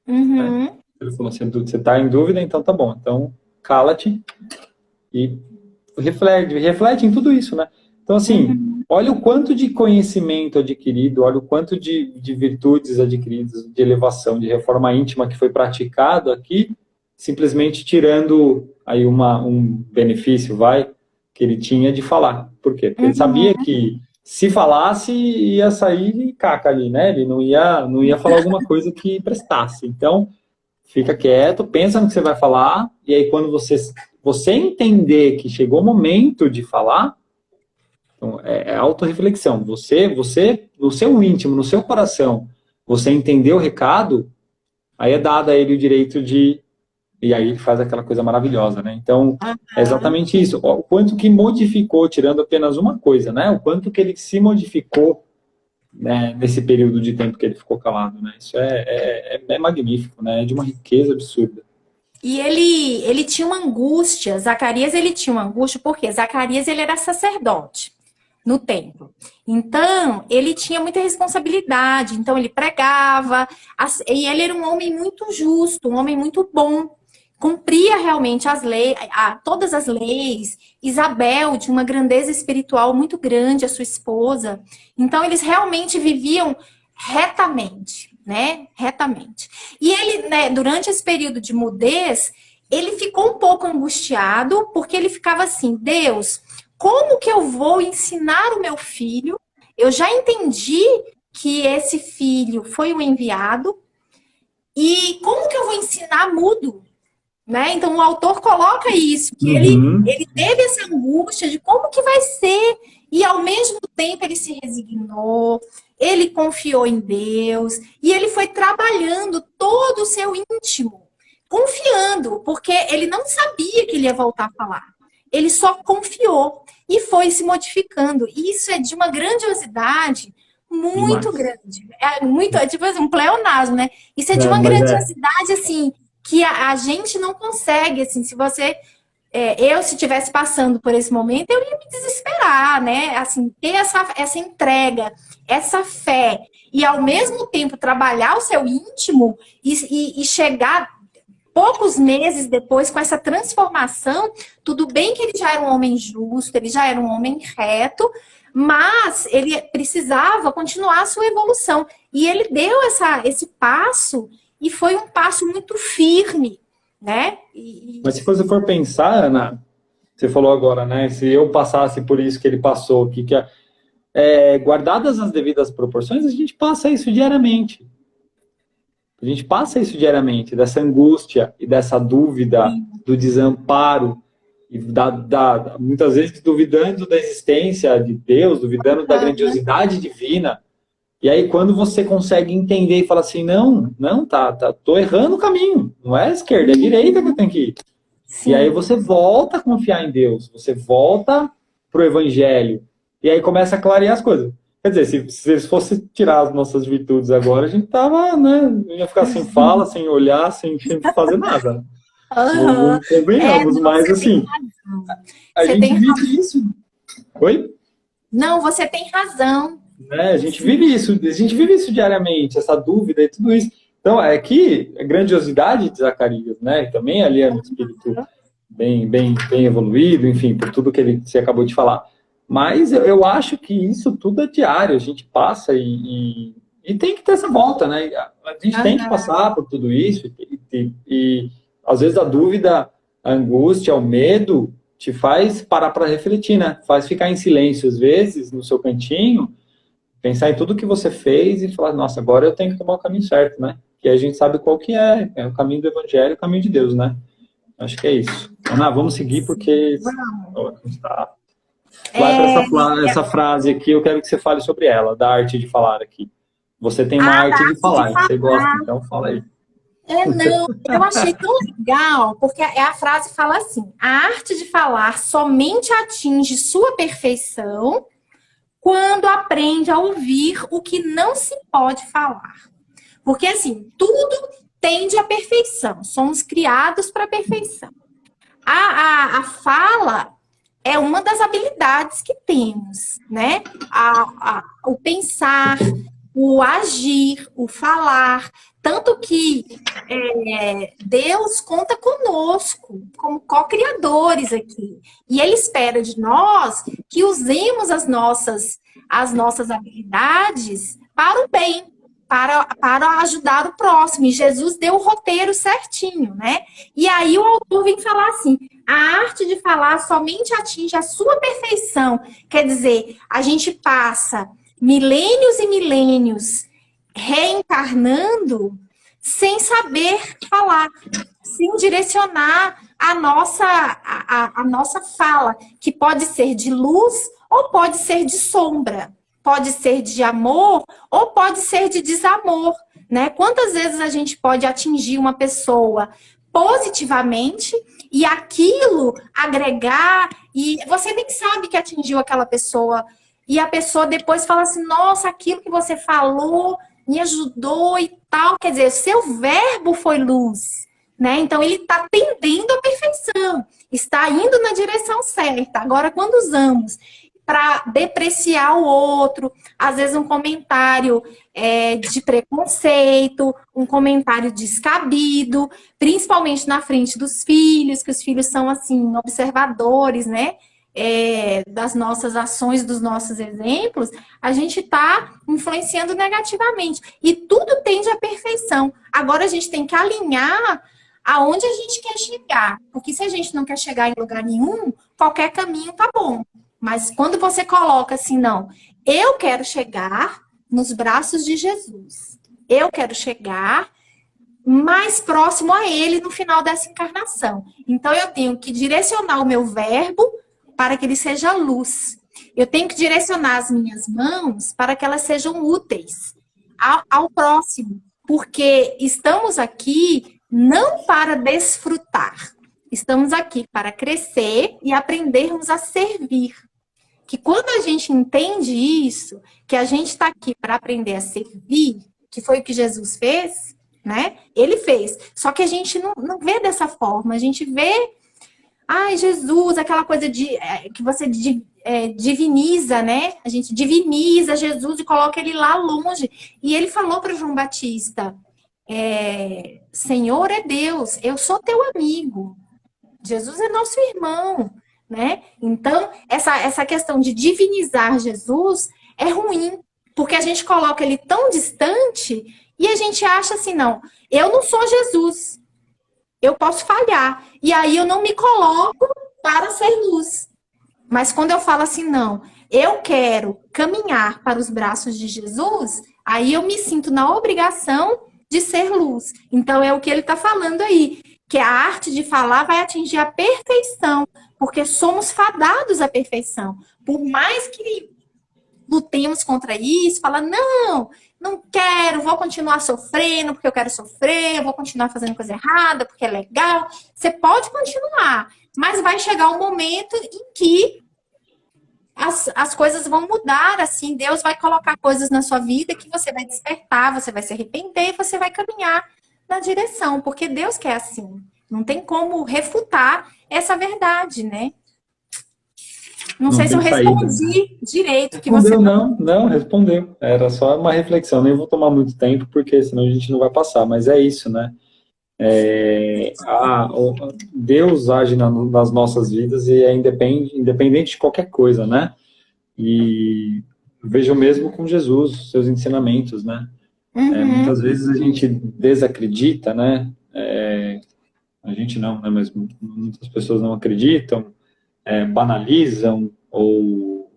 Uhum. Né? Ele falou assim, você está em dúvida, então tá bom. Então, cala-te e reflete em tudo isso, né? Então, assim, olha o quanto de conhecimento adquirido, olha o quanto de virtudes adquiridas, de elevação, de reforma íntima que foi praticado aqui, simplesmente tirando aí um benefício, que ele tinha de falar. Por quê? Porque ele sabia que se falasse, ia sair caca ali, né? Ele não ia falar alguma coisa que prestasse. Então, fica quieto, pensa no que você vai falar, e aí quando você entender que chegou o momento de falar, então é autorreflexão. Você, no seu íntimo, no seu coração, você entendeu o recado, aí é dado a ele o direito de... E aí ele faz aquela coisa maravilhosa, né? Então, é exatamente isso. O quanto que modificou, tirando apenas uma coisa, né? O quanto que ele se modificou, né, nesse período de tempo que ele ficou calado, né? Isso é magnífico, né? É de uma riqueza absurda. E ele tinha uma angústia, Zacarias ele tinha uma angústia, porque Zacarias ele era sacerdote no templo. Então, ele tinha muita responsabilidade, então ele pregava, e ele era um homem muito justo, um homem muito bom, cumpria realmente as leis, todas as leis. Isabel tinha uma grandeza espiritual muito grande, a sua esposa. Então, eles realmente viviam retamente, né? Retamente. E ele, né, durante esse período de mudez, ele ficou um pouco angustiado, porque ele ficava assim, Deus, como que eu vou ensinar o meu filho? Eu já entendi que esse filho foi o enviado, e como que eu vou ensinar mudo? Né? Então, o autor coloca isso, que ele teve essa angústia de como que vai ser, e ao mesmo tempo ele se resignou, ele confiou em Deus, e ele foi trabalhando todo o seu íntimo, confiando, porque ele não sabia que ele ia voltar a falar. Ele só confiou e foi se modificando. E isso é de uma grandiosidade muito grande. É tipo assim, um pleonasmo, né? Isso é de uma grandiosidade, assim, que a gente não consegue, assim, se você... eu, se estivesse passando por esse momento, eu ia me desesperar, né? Assim, ter essa entrega, essa fé, e ao mesmo tempo trabalhar o seu íntimo e chegar poucos meses depois com essa transformação. Tudo bem que ele já era um homem justo, ele já era um homem reto, mas ele precisava continuar a sua evolução. E ele deu esse passo, e foi um passo muito firme, né? Mas se você for pensar, Ana, você falou agora, né? Se eu passasse por isso que ele passou, guardadas as devidas proporções, a gente passa isso diariamente. A gente passa isso diariamente, dessa angústia e dessa dúvida, do desamparo, e muitas vezes duvidando da existência de Deus, duvidando da grandiosidade divina. E aí, quando você consegue entender e fala assim, não, tô errando o caminho, não é a esquerda, é a direita que eu tenho que ir. Sim. E aí você volta a confiar em Deus, você volta pro Evangelho, e aí começa a clarear as coisas. Quer dizer, se eles fossem tirar as nossas virtudes agora, a gente tava, né, ia ficar sem fala, sem olhar, sem fazer nada. Não convenhamos, mas assim, a gente vive isso. Oi? Não, você tem razão. A gente vive isso diariamente, essa dúvida e tudo isso. Então, aqui, a grandiosidade de Zacarias, né? Também ali é um espírito bem evoluído, enfim, por tudo que você acabou de falar. Mas eu acho que isso tudo é diário, a gente passa e tem que ter essa volta, né? A gente tem que passar por tudo isso e às vezes a dúvida, a angústia, o medo te faz parar para refletir, né? Faz ficar em silêncio, às vezes, no seu cantinho, pensar em tudo que você fez e falar, nossa, agora eu tenho que tomar o caminho certo, né? Que a gente sabe qual que é o caminho do Evangelho, o caminho de Deus, né? Acho que é isso. Ana, vamos seguir porque... Vai para essa frase aqui, eu quero que você fale sobre ela, da arte de falar aqui. Você tem uma arte de falar, você gosta, então fala aí. Não, eu achei tão legal, porque a frase fala assim, a arte de falar somente atinge sua perfeição quando aprende a ouvir o que não se pode falar. Porque, assim, tudo tende à perfeição. Somos criados para a perfeição. A fala é uma das habilidades que temos, né? O pensar, o agir, o falar. Tanto que Deus conta conosco como co-criadores aqui. E Ele espera de nós que usemos as nossas habilidades para o bem, para ajudar o próximo. E Jesus deu o roteiro certinho, né? E aí o autor vem falar assim: a arte de falar somente atinge a sua perfeição. Quer dizer, a gente passa milênios e milênios reencarnando sem saber falar, sem direcionar a nossa fala, que pode ser de luz ou pode ser de sombra, pode ser de amor ou pode ser de desamor, né? Quantas vezes a gente pode atingir uma pessoa positivamente e aquilo agregar, e você nem sabe que atingiu aquela pessoa, e a pessoa depois fala assim: nossa, aquilo que você falou me ajudou e tal. Quer dizer, seu verbo foi luz, né? Então ele está tendendo à perfeição, está indo na direção certa. Agora, quando usamos para depreciar o outro, às vezes um comentário de preconceito, um comentário descabido, principalmente na frente dos filhos, que os filhos são, assim, observadores, né? Das nossas ações, dos nossos exemplos, a gente está influenciando negativamente. E tudo tende à perfeição. Agora a gente tem que alinhar aonde a gente quer chegar. Porque se a gente não quer chegar em lugar nenhum, qualquer caminho tá bom. Mas quando você coloca assim: não, eu quero chegar nos braços de Jesus. Eu quero chegar mais próximo a Ele no final dessa encarnação. Então eu tenho que direcionar o meu verbo para que ele seja luz. Eu tenho que direcionar as minhas mãos para que elas sejam úteis ao próximo. Porque estamos aqui não para desfrutar. Estamos aqui para crescer e aprendermos a servir. Que quando a gente entende isso, que a gente está aqui para aprender a servir, que foi o que Jesus fez, né? Ele fez. Só que a gente não vê dessa forma. A gente vê, ai, Jesus, aquela coisa que você diviniza, né? A gente diviniza Jesus e coloca ele lá longe. E ele falou para João Batista: Senhor é Deus, eu sou teu amigo. Jesus é nosso irmão, né? Então, essa questão de divinizar Jesus é ruim, porque a gente coloca ele tão distante e a gente acha assim: não, eu não sou Jesus, eu posso falhar, e aí eu não me coloco para ser luz. Mas quando eu falo assim: não, eu quero caminhar para os braços de Jesus, aí eu me sinto na obrigação de ser luz. Então é o que ele está falando aí, que a arte de falar vai atingir a perfeição, porque somos fadados à perfeição. Por mais que lutemos contra isso, fala: não quero, vou continuar sofrendo porque eu quero sofrer, eu vou continuar fazendo coisa errada porque é legal. Você pode continuar, mas vai chegar um momento em que as coisas vão mudar, assim, Deus vai colocar coisas na sua vida que você vai despertar, você vai se arrepender e você vai caminhar na direção, porque Deus quer assim. Não tem como refutar essa verdade, né? Não sei se eu respondi direito o que você... Não, respondeu. Era só uma reflexão, nem vou tomar muito tempo, porque senão a gente não vai passar, mas é isso, né? Deus age nas nossas vidas e é independente de qualquer coisa, né? E vejo mesmo com Jesus, seus ensinamentos, né? Muitas vezes a gente desacredita, né? A gente não, né? Mas muitas pessoas não acreditam, banalizam ou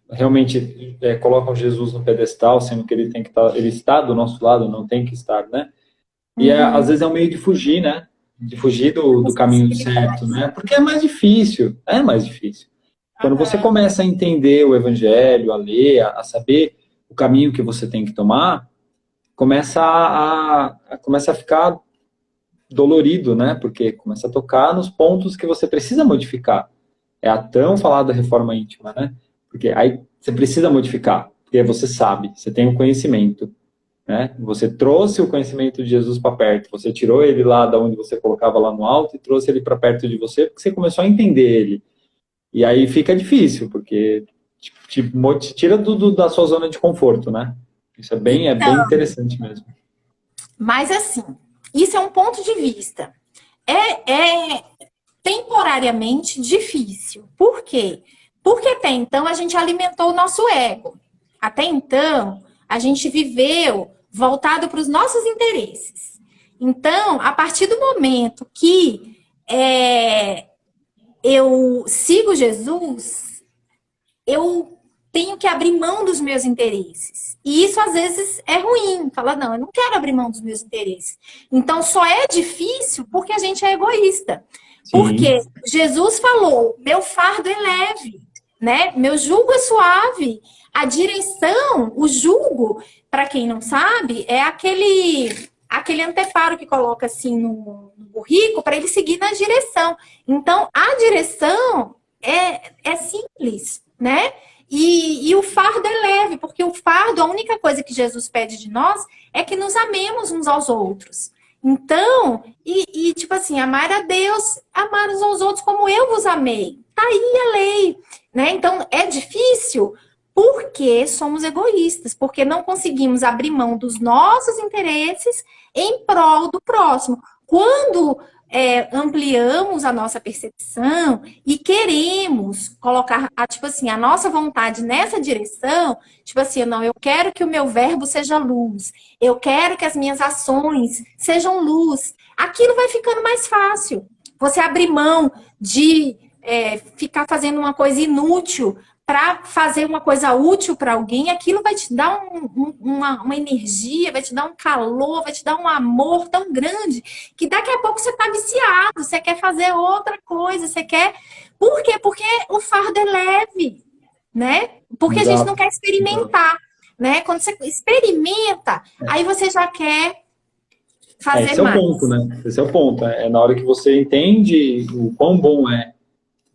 realmente colocam Jesus no pedestal, sendo que ele tem que estar, ele está do nosso lado, não tem que estar, né? E às vezes é um meio de fugir, né? De fugir do caminho certo, né? Porque é mais difícil. Quando você começa a entender o evangelho, a ler, a saber o caminho que você tem que tomar, começa a ficar dolorido, né? Porque começa a tocar nos pontos que você precisa modificar. É a tão falada reforma íntima, né? Porque aí você precisa modificar, porque você sabe, você tem o conhecimento. Né? Você trouxe o conhecimento de Jesus para perto, você tirou ele lá da onde você colocava lá no alto e trouxe ele para perto de você, porque você começou a entender ele. E aí fica difícil, porque te tira da sua zona de conforto, né? Isso é bem interessante mesmo. Mas assim, isso é um ponto de vista. É temporariamente difícil. Por quê? Porque até então a gente alimentou o nosso ego. Até então, a gente viveu voltado para os nossos interesses. Então, a partir do momento que eu sigo Jesus, eu tenho que abrir mão dos meus interesses. E isso, às vezes, é ruim. Fala, não, eu não quero abrir mão dos meus interesses. Então, só é difícil porque a gente é egoísta. Sim. Porque Jesus falou, meu fardo é leve, né? Meu jugo é suave. A direção, o jugo, para quem não sabe, é aquele anteparo que coloca assim no burrico para ele seguir na direção. Então, a direção é simples, né? E o fardo é leve, porque o fardo, a única coisa que Jesus pede de nós é que nos amemos uns aos outros. Então, tipo assim, amar a Deus, amar uns aos outros como eu vos amei. Tá aí a lei, né? Então, é difícil porque somos egoístas, porque não conseguimos abrir mão dos nossos interesses em prol do próximo. Quando ampliamos a nossa percepção e queremos colocar, tipo assim, a nossa vontade nessa direção, tipo assim, não, eu quero que o meu verbo seja luz, eu quero que as minhas ações sejam luz, aquilo vai ficando mais fácil. Você abrir mão de ficar fazendo uma coisa inútil para fazer uma coisa útil para alguém, aquilo vai te dar uma energia, vai te dar um calor, vai te dar um amor tão grande que daqui a pouco você está viciado, você quer fazer outra coisa, você quer... Por quê? Porque o fardo é leve, né? Porque Exato. A gente não quer experimentar, né? Quando você experimenta, aí você já quer fazer mais. Esse é o ponto, né? Esse é o ponto. É na hora que você entende o quão bom é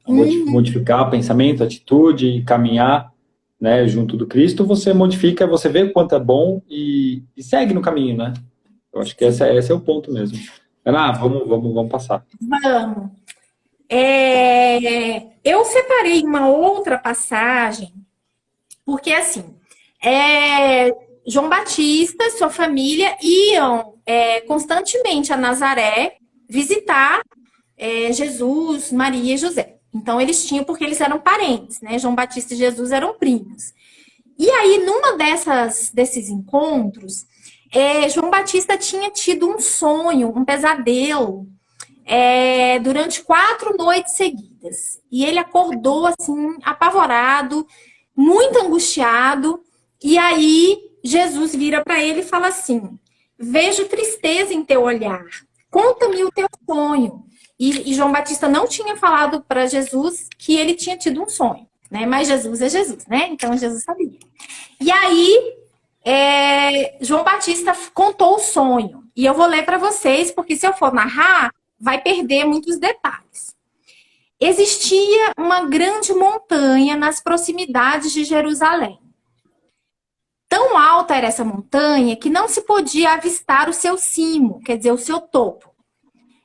modificar pensamento, atitude, caminhar, né, junto do Cristo, você modifica, você vê o quanto é bom e segue no caminho, né? Eu acho que esse é o ponto mesmo. Ana, vamos passar. Vamos. Eu separei uma outra passagem, porque assim, João Batista, sua família iam constantemente a Nazaré visitar Jesus, Maria e José. Então, eles tinham, porque eles eram parentes, né? João Batista e Jesus eram primos. E aí, numa desses encontros, João Batista tinha tido um sonho, um pesadelo, durante 4 noites seguidas. E ele acordou, assim, apavorado, muito angustiado. E aí, Jesus vira para ele e fala assim, vejo tristeza em teu olhar, conta-me o teu sonho. E João Batista não tinha falado para Jesus que ele tinha tido um sonho, né? Mas Jesus é Jesus, né? Então Jesus sabia. E aí, João Batista contou o sonho. E eu vou ler para vocês, porque se eu for narrar, vai perder muitos detalhes. Existia uma grande montanha nas proximidades de Jerusalém. Tão alta era essa montanha que não se podia avistar o seu cimo, quer dizer, o seu topo.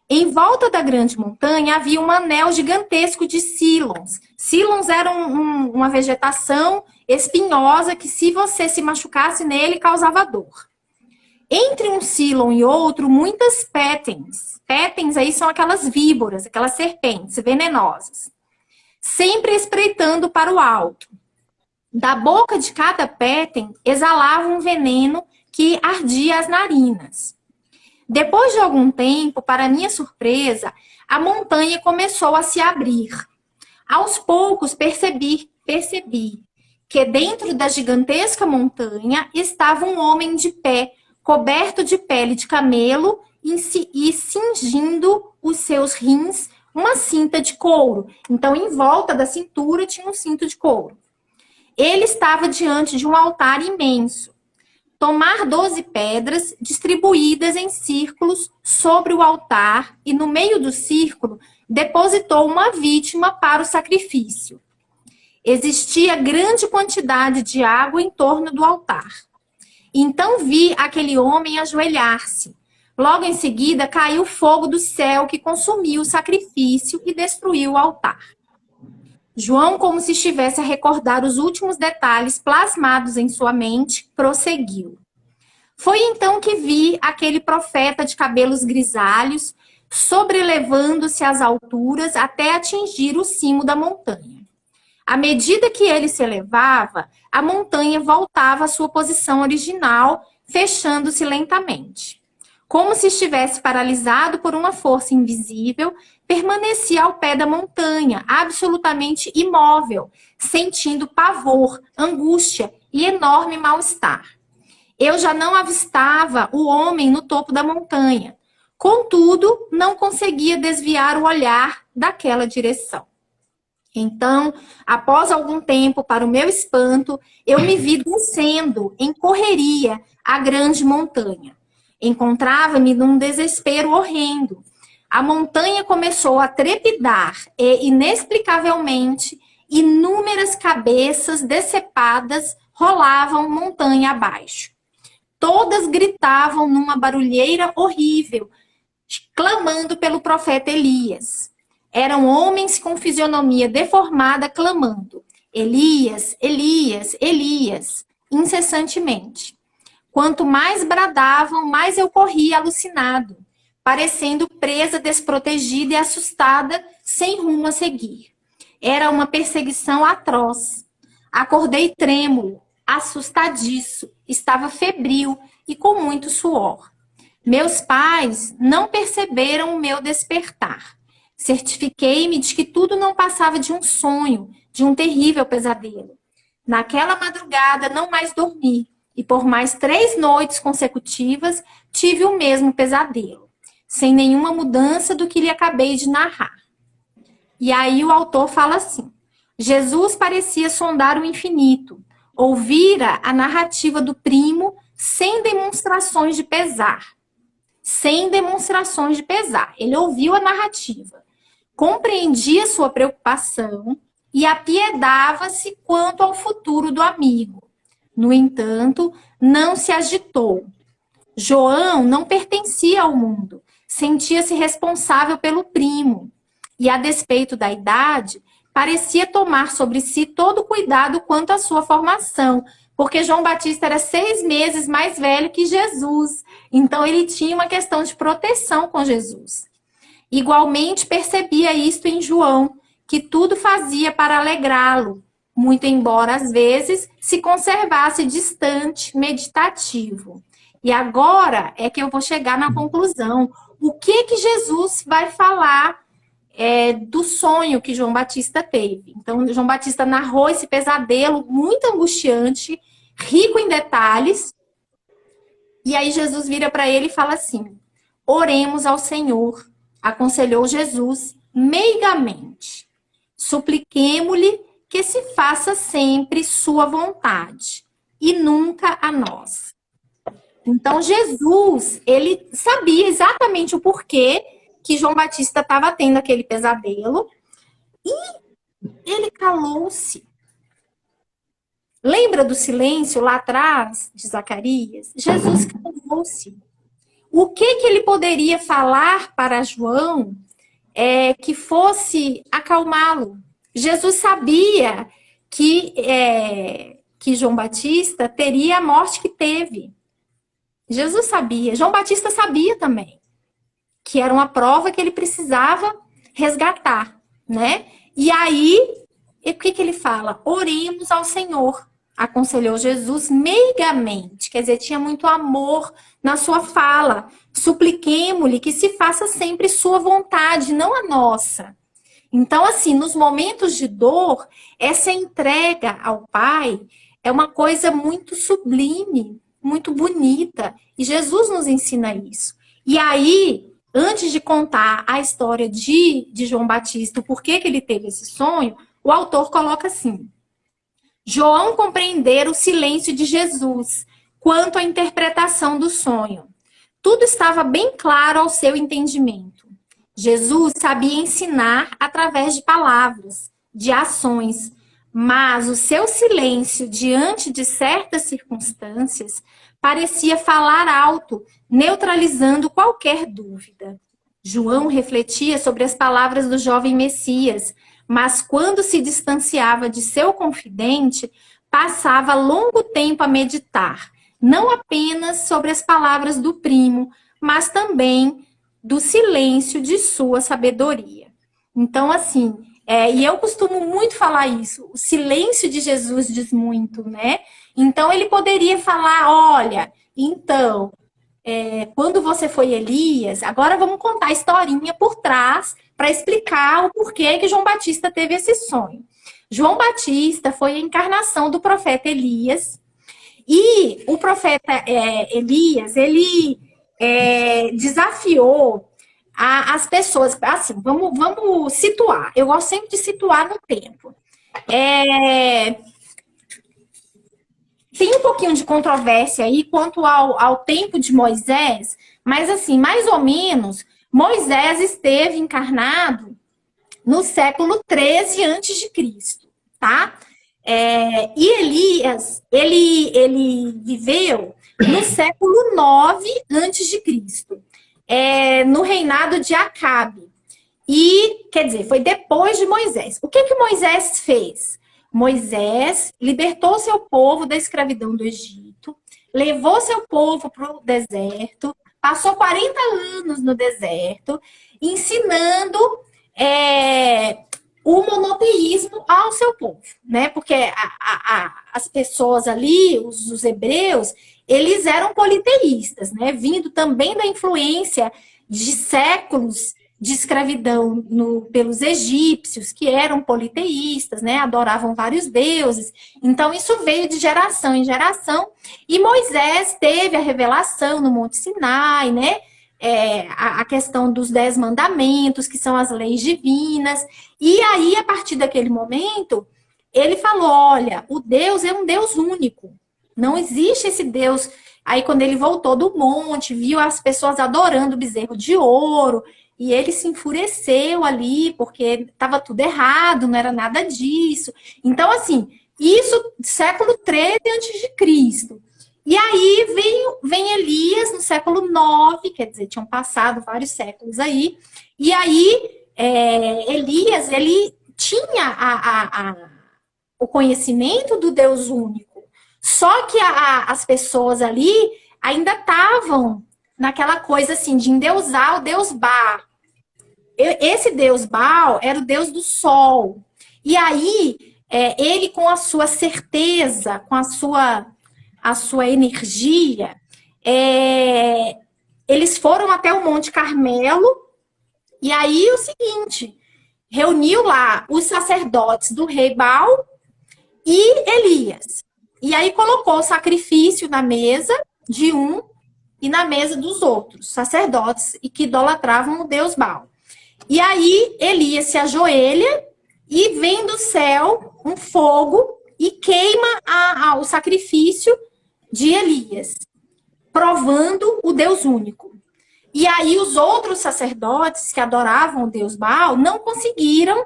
Em volta da grande montanha havia um anel gigantesco de sílons. Sílons eram uma vegetação espinhosa que, se você se machucasse nele, causava dor. Entre um sílon e outro, muitas pétens. Pétens aí são aquelas víboras, aquelas serpentes venenosas. Sempre espreitando para o alto. Da boca de cada péten exalava um veneno que ardia as narinas. Depois de algum tempo, para minha surpresa, a montanha começou a se abrir. Aos poucos percebi que dentro da gigantesca montanha estava um homem de pé, coberto de pele de camelo e cingindo os seus rins uma cinta de couro. Então, em volta da cintura tinha um cinto de couro. Ele estava diante de um altar imenso. Tomar 12 pedras distribuídas em círculos sobre o altar e no meio do círculo depositou uma vítima para o sacrifício. Existia grande quantidade de água em torno do altar. Então vi aquele homem ajoelhar-se. Logo em seguida caiu fogo do céu que consumiu o sacrifício e destruiu o altar. João, como se estivesse a recordar os últimos detalhes plasmados em sua mente, prosseguiu. Foi então que vi aquele profeta de cabelos grisalhos, sobrelevando-se às alturas até atingir o cimo da montanha. À medida que ele se elevava, a montanha voltava à sua posição original, fechando-se lentamente. Como se estivesse paralisado por uma força invisível, permanecia ao pé da montanha, absolutamente imóvel, sentindo pavor, angústia e enorme mal-estar. Eu já não avistava o homem no topo da montanha. Contudo, não conseguia desviar o olhar daquela direção. Então, após algum tempo, para o meu espanto, eu me vi descendo em correria a grande montanha. Encontrava-me num desespero horrendo. A montanha começou a trepidar e, inexplicavelmente, inúmeras cabeças decepadas rolavam montanha abaixo. Todas gritavam numa barulheira horrível, clamando pelo profeta Elias. Eram homens com fisionomia deformada clamando: Elias, Elias, Elias, incessantemente. Quanto mais bradavam, mais eu corria alucinado, parecendo presa desprotegida e assustada, sem rumo a seguir. Era uma perseguição atroz. Acordei trêmulo, assustadiço, estava febril e com muito suor. Meus pais não perceberam o meu despertar. Certifiquei-me de que tudo não passava de um sonho, de um terrível pesadelo. Naquela madrugada não mais dormi, e por mais 3 noites consecutivas tive o mesmo pesadelo, sem nenhuma mudança do que lhe acabei de narrar. E aí o autor fala assim: Jesus parecia sondar o infinito, ouvira a narrativa do primo sem demonstrações de pesar. Sem demonstrações de pesar. Ele ouviu a narrativa, compreendia sua preocupação e apiedava-se quanto ao futuro do amigo. No entanto, não se agitou. João não pertencia ao mundo, sentia-se responsável pelo primo e, a despeito da idade, parecia tomar sobre si todo o cuidado quanto à sua formação, porque João Batista era 6 meses mais velho que Jesus. Então, ele tinha uma questão de proteção com Jesus. Igualmente, percebia isto em João, que tudo fazia para alegrá-lo, muito embora, às vezes, se conservasse distante, meditativo. E agora é que eu vou chegar na conclusão. O que Jesus vai falar do sonho que João Batista teve? Então, João Batista narrou esse pesadelo muito angustiante, rico em detalhes. E aí Jesus vira para ele e fala assim: oremos ao Senhor, aconselhou Jesus meigamente. Supliquemo-lhe que se faça sempre sua vontade e nunca a nossa. Então, Jesus, ele sabia exatamente o porquê que João Batista estava tendo aquele pesadelo e ele calou-se. Lembra do silêncio lá atrás de Zacarias? Jesus calou-se. O que ele poderia falar para João que fosse acalmá-lo? Jesus sabia que João Batista teria a morte que teve. Jesus sabia. João Batista sabia também que era uma prova que ele precisava resgatar, né? E aí, o que ele fala? Oremos ao Senhor, aconselhou Jesus meigamente. Quer dizer, tinha muito amor na sua fala. Supliquemo-lhe que se faça sempre sua vontade, não a nossa. Então, assim, nos momentos de dor, essa entrega ao Pai é uma coisa muito sublime, muito bonita. E Jesus nos ensina isso. E aí, antes de contar a história de João Batista, o porquê que ele teve esse sonho, o autor coloca assim: João compreendera o silêncio de Jesus quanto à interpretação do sonho. Tudo estava bem claro ao seu entendimento. Jesus sabia ensinar através de palavras, de ações, mas o seu silêncio diante de certas circunstâncias parecia falar alto, neutralizando qualquer dúvida. João refletia sobre as palavras do jovem Messias, mas quando se distanciava de seu confidente, passava longo tempo a meditar, não apenas sobre as palavras do primo, mas também do silêncio de sua sabedoria. Então, assim, e eu costumo muito falar isso, o silêncio de Jesus diz muito, né? Então, ele poderia falar, olha, então, quando você foi Elias, agora vamos contar a historinha por trás para explicar o porquê que João Batista teve esse sonho. João Batista foi a encarnação do profeta Elias, e o profeta Elias, ele desafiou as pessoas, assim, vamos situar, eu gosto sempre de situar no tempo. Tem um pouquinho de controvérsia aí quanto ao tempo de Moisés, mas assim, mais ou menos, Moisés esteve encarnado no século 13 antes de Cristo, tá? E Elias, ele viveu no século 9 antes de Cristo, no reinado de Acabe. E, quer dizer, foi depois de Moisés. O que Moisés fez? Moisés libertou seu povo da escravidão do Egito, levou seu povo para o deserto, passou 40 anos no deserto, ensinando o monoteísmo ao seu povo, né? Porque as pessoas ali, os hebreus, eles eram politeístas, né? Vindo também da influência de séculos de escravidão pelos egípcios, que eram politeístas, né? Adoravam vários deuses. Então, isso veio de geração em geração. E Moisés teve a revelação no Monte Sinai, né? A questão dos 10 mandamentos, que são as leis divinas. E aí, a partir daquele momento, ele falou, olha, o Deus é um Deus único. Não existe esse Deus. Aí, quando ele voltou do monte, viu as pessoas adorando o bezerro de ouro, e ele se enfureceu ali, porque estava tudo errado, não era nada disso. Então, assim, isso século 13 antes de Cristo. E aí vem Elias no século 9, quer dizer, tinham passado vários séculos aí. E aí, Elias, ele tinha o conhecimento do Deus único. Só que as pessoas ali ainda estavam naquela coisa assim de endeusar o Deus Baal. Esse Deus Baal era o Deus do sol. E aí, ele com a sua certeza, com a sua energia, eles foram até o Monte Carmelo, e aí o seguinte, reuniu lá os sacerdotes do rei Baal e Elias. E aí colocou o sacrifício na mesa de um e na mesa dos outros sacerdotes, e que idolatravam o Deus Baal. E aí Elias se ajoelha e vem do céu um fogo e queima o sacrifício de Elias, provando o Deus único. E aí os outros sacerdotes que adoravam o Deus Baal não conseguiram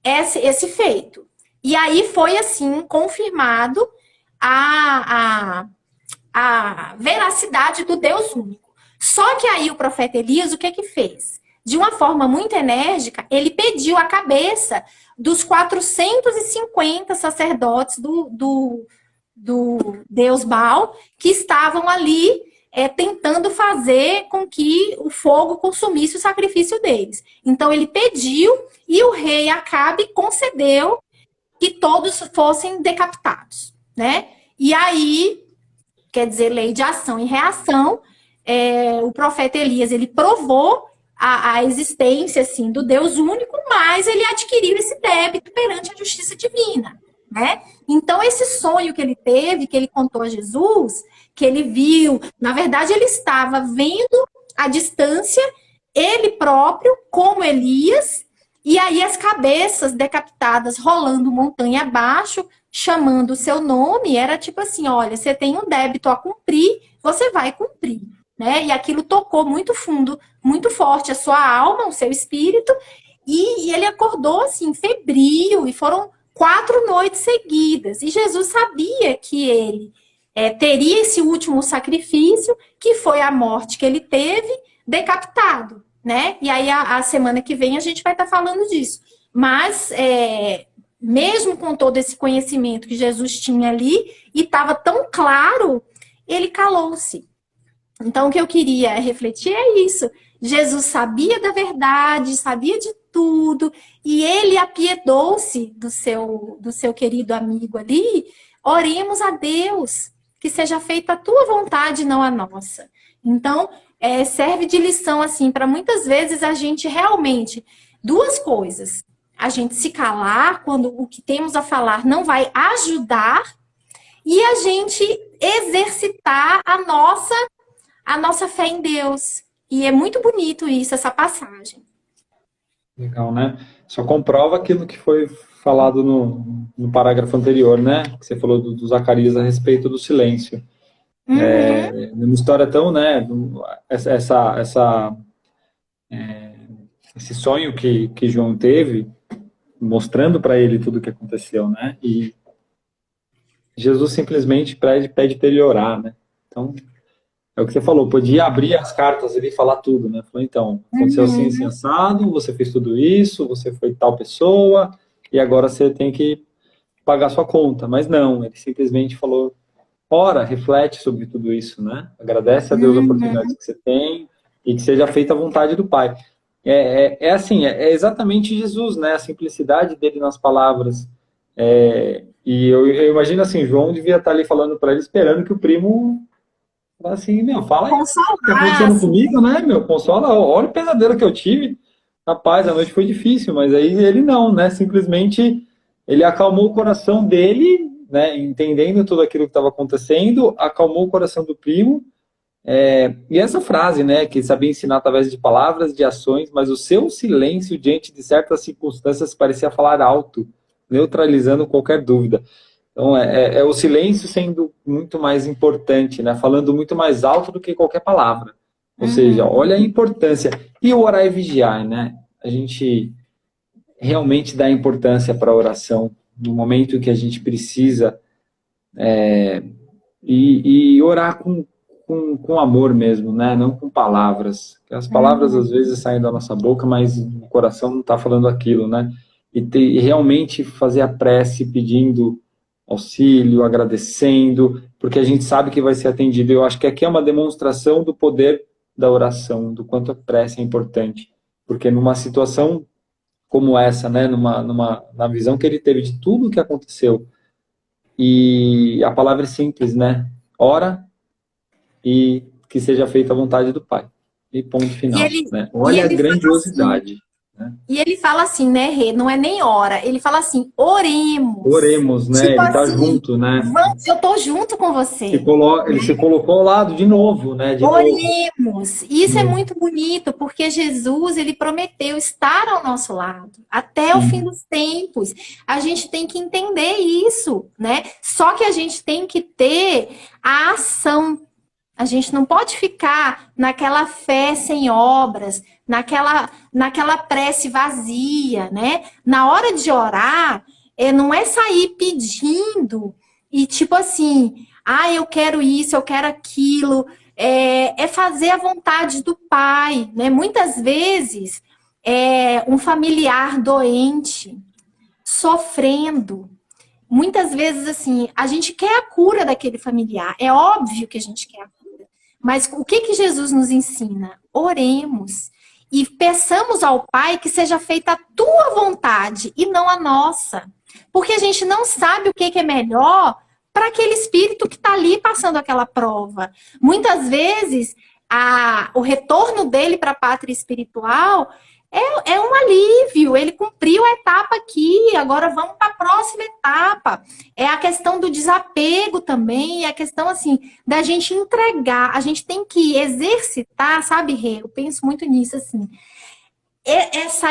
esse feito. E aí foi assim confirmado a veracidade do Deus único. Só que aí o profeta Elias, o que fez? De uma forma muito enérgica, ele pediu a cabeça dos 450 sacerdotes do Deus Baal, que estavam ali tentando fazer com que o fogo consumisse o sacrifício deles. Então ele pediu e o rei Acabe concedeu que todos fossem decapitados, né? E aí, quer dizer, lei de ação e reação, o profeta Elias, ele provou a existência, assim, do Deus único, mas ele adquiriu esse débito perante a justiça divina, né? Então, esse sonho que ele teve, que ele contou a Jesus, que ele viu, na verdade, ele estava vendo à distância ele próprio, como Elias, e aí as cabeças decapitadas rolando montanha abaixo, chamando o seu nome, era tipo assim, olha, você tem um débito a cumprir, você vai cumprir, né? E aquilo tocou muito fundo, muito forte a sua alma, o seu espírito, e ele acordou assim, febril, e foram 4 noites seguidas. E Jesus sabia que ele teria esse último sacrifício, que foi a morte que ele teve, decapitado, né? E aí a semana que vem a gente vai estar falando disso. mas mesmo com todo esse conhecimento que Jesus tinha ali, e estava tão claro, ele calou-se. Então, o que eu queria refletir é isso. Jesus sabia da verdade, sabia de tudo, e ele apiedou-se do seu querido amigo ali. Oremos a Deus, que seja feita a tua vontade, não a nossa. Então, serve de lição, assim, para muitas vezes a gente realmente, duas coisas. A gente se calar quando o que temos a falar não vai ajudar, e a gente exercitar a nossa fé em Deus. E é muito bonito isso, essa passagem. Legal, né? Só comprova aquilo que foi falado no parágrafo anterior, né? Que você falou do Zacarias a respeito do silêncio. Numa história tão, né? Esse sonho que João teve, mostrando para ele tudo o que aconteceu, né? E Jesus simplesmente pede para ele orar, né? Então, é o que você falou, podia abrir as cartas ali e falar tudo, né? Falou, então, aconteceu assim, assim, assado, você fez tudo isso, você foi tal pessoa, e agora você tem que pagar sua conta. Mas não, ele simplesmente falou, ora, reflete sobre tudo isso, né? Agradece a Deus a oportunidade que você tem e que seja feita a vontade do Pai. Assim, é exatamente Jesus, né? A simplicidade dele nas palavras. E eu imagino assim, João devia estar ali falando para ele, esperando que o primo assim, fala aí o que tá acontecendo comigo, né, consola, olha o pesadelo que eu tive, rapaz, a noite foi difícil, mas aí ele não, né, simplesmente ele acalmou o coração dele, né, entendendo tudo aquilo que estava acontecendo, acalmou o coração do primo, e essa frase, né, que sabia ensinar através de palavras, de ações, mas o seu silêncio diante de certas circunstâncias parecia falar alto, neutralizando qualquer dúvida. Então, o silêncio sendo muito mais importante, né? Falando muito mais alto do que qualquer palavra. Ou seja, olha a importância. E o orar e vigiar, né? A gente realmente dá importância para a oração no momento em que a gente precisa e orar com amor mesmo, né? Não com palavras. As palavras às vezes saem da nossa boca, mas o coração não está falando aquilo, né? E realmente fazer a prece pedindo auxílio, agradecendo, porque a gente sabe que vai ser atendido. Eu acho que aqui é uma demonstração do poder da oração, do quanto a prece é importante. Porque numa situação como essa, né, na visão que ele teve de tudo o que aconteceu, e a palavra é simples, né? Ora e que seja feita a vontade do Pai. E ponto final. Né? Olha a grandiosidade. E ele fala assim, né, Rê? Não é nem ora. Ele fala assim, oremos. Oremos, né? Tipo ele tá assim, junto, né? Eu tô junto com você. Ele se colocou ao lado de novo, né? Oremos. Isso é muito bonito, porque Jesus, ele prometeu estar ao nosso lado até o fim dos tempos. A gente tem que entender isso, né? Só que a gente tem que ter a ação. A gente não pode ficar naquela fé sem obras, naquela prece vazia, né? Na hora de orar, não é sair pedindo e tipo assim, eu quero isso, eu quero aquilo. É fazer a vontade do Pai, né? Muitas vezes, um familiar doente, sofrendo. Muitas vezes, assim, a gente quer a cura daquele familiar. É óbvio que a gente quer a cura. Mas o que Jesus nos ensina? Oremos e peçamos ao Pai que seja feita a tua vontade e não a nossa. Porque a gente não sabe o que é melhor para aquele espírito que está ali passando aquela prova. Muitas vezes, o retorno dele para a pátria espiritual é um alívio. Ele cumpriu a etapa aqui, agora vamos para a próxima etapa. É a questão do desapego também, é a questão assim da gente entregar. A gente tem que exercitar, sabe, Rê? Eu penso muito nisso assim. Essa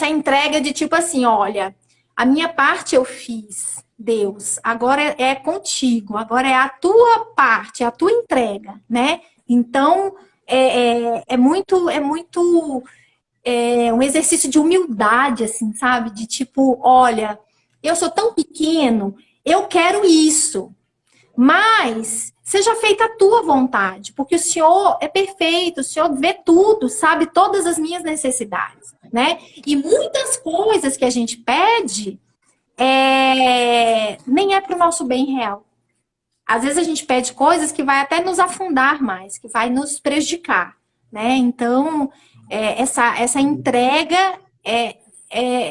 entrega de tipo assim, olha, a minha parte eu fiz, Deus, agora é contigo, agora é a tua parte, é a tua entrega, né? Então, é muito um exercício de humildade, assim, sabe? De tipo, olha, eu sou tão pequeno, eu quero isso, mas seja feita a tua vontade, porque o Senhor é perfeito, o Senhor vê tudo, sabe todas as minhas necessidades. né? E muitas coisas que a gente pede nem é para o nosso bem real. Às vezes a gente pede coisas que vai até nos afundar mais, que vai nos prejudicar, né? Então, essa entrega é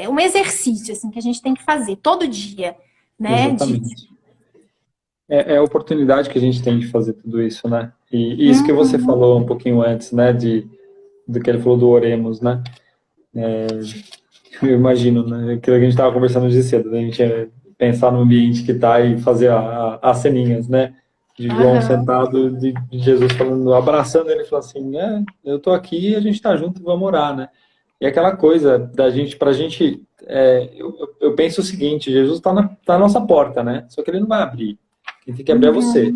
um exercício assim, que a gente tem que fazer todo dia, né? Exatamente. É a oportunidade que a gente tem de fazer tudo isso, né? E isso que você falou um pouquinho antes, né? Do que ele falou do oremos, né? Eu imagino, né? Aquilo que a gente estava conversando de cedo, né? A gente pensar no ambiente que está e fazer as ceninhas, né? De João sentado, de Jesus falando, abraçando ele, falando assim, eu tô aqui, a gente tá junto, vamos orar, né? E aquela coisa da gente, pra gente, eu penso o seguinte, Jesus tá na nossa porta, né? Só que ele não vai abrir. Quem tem que abrir é você.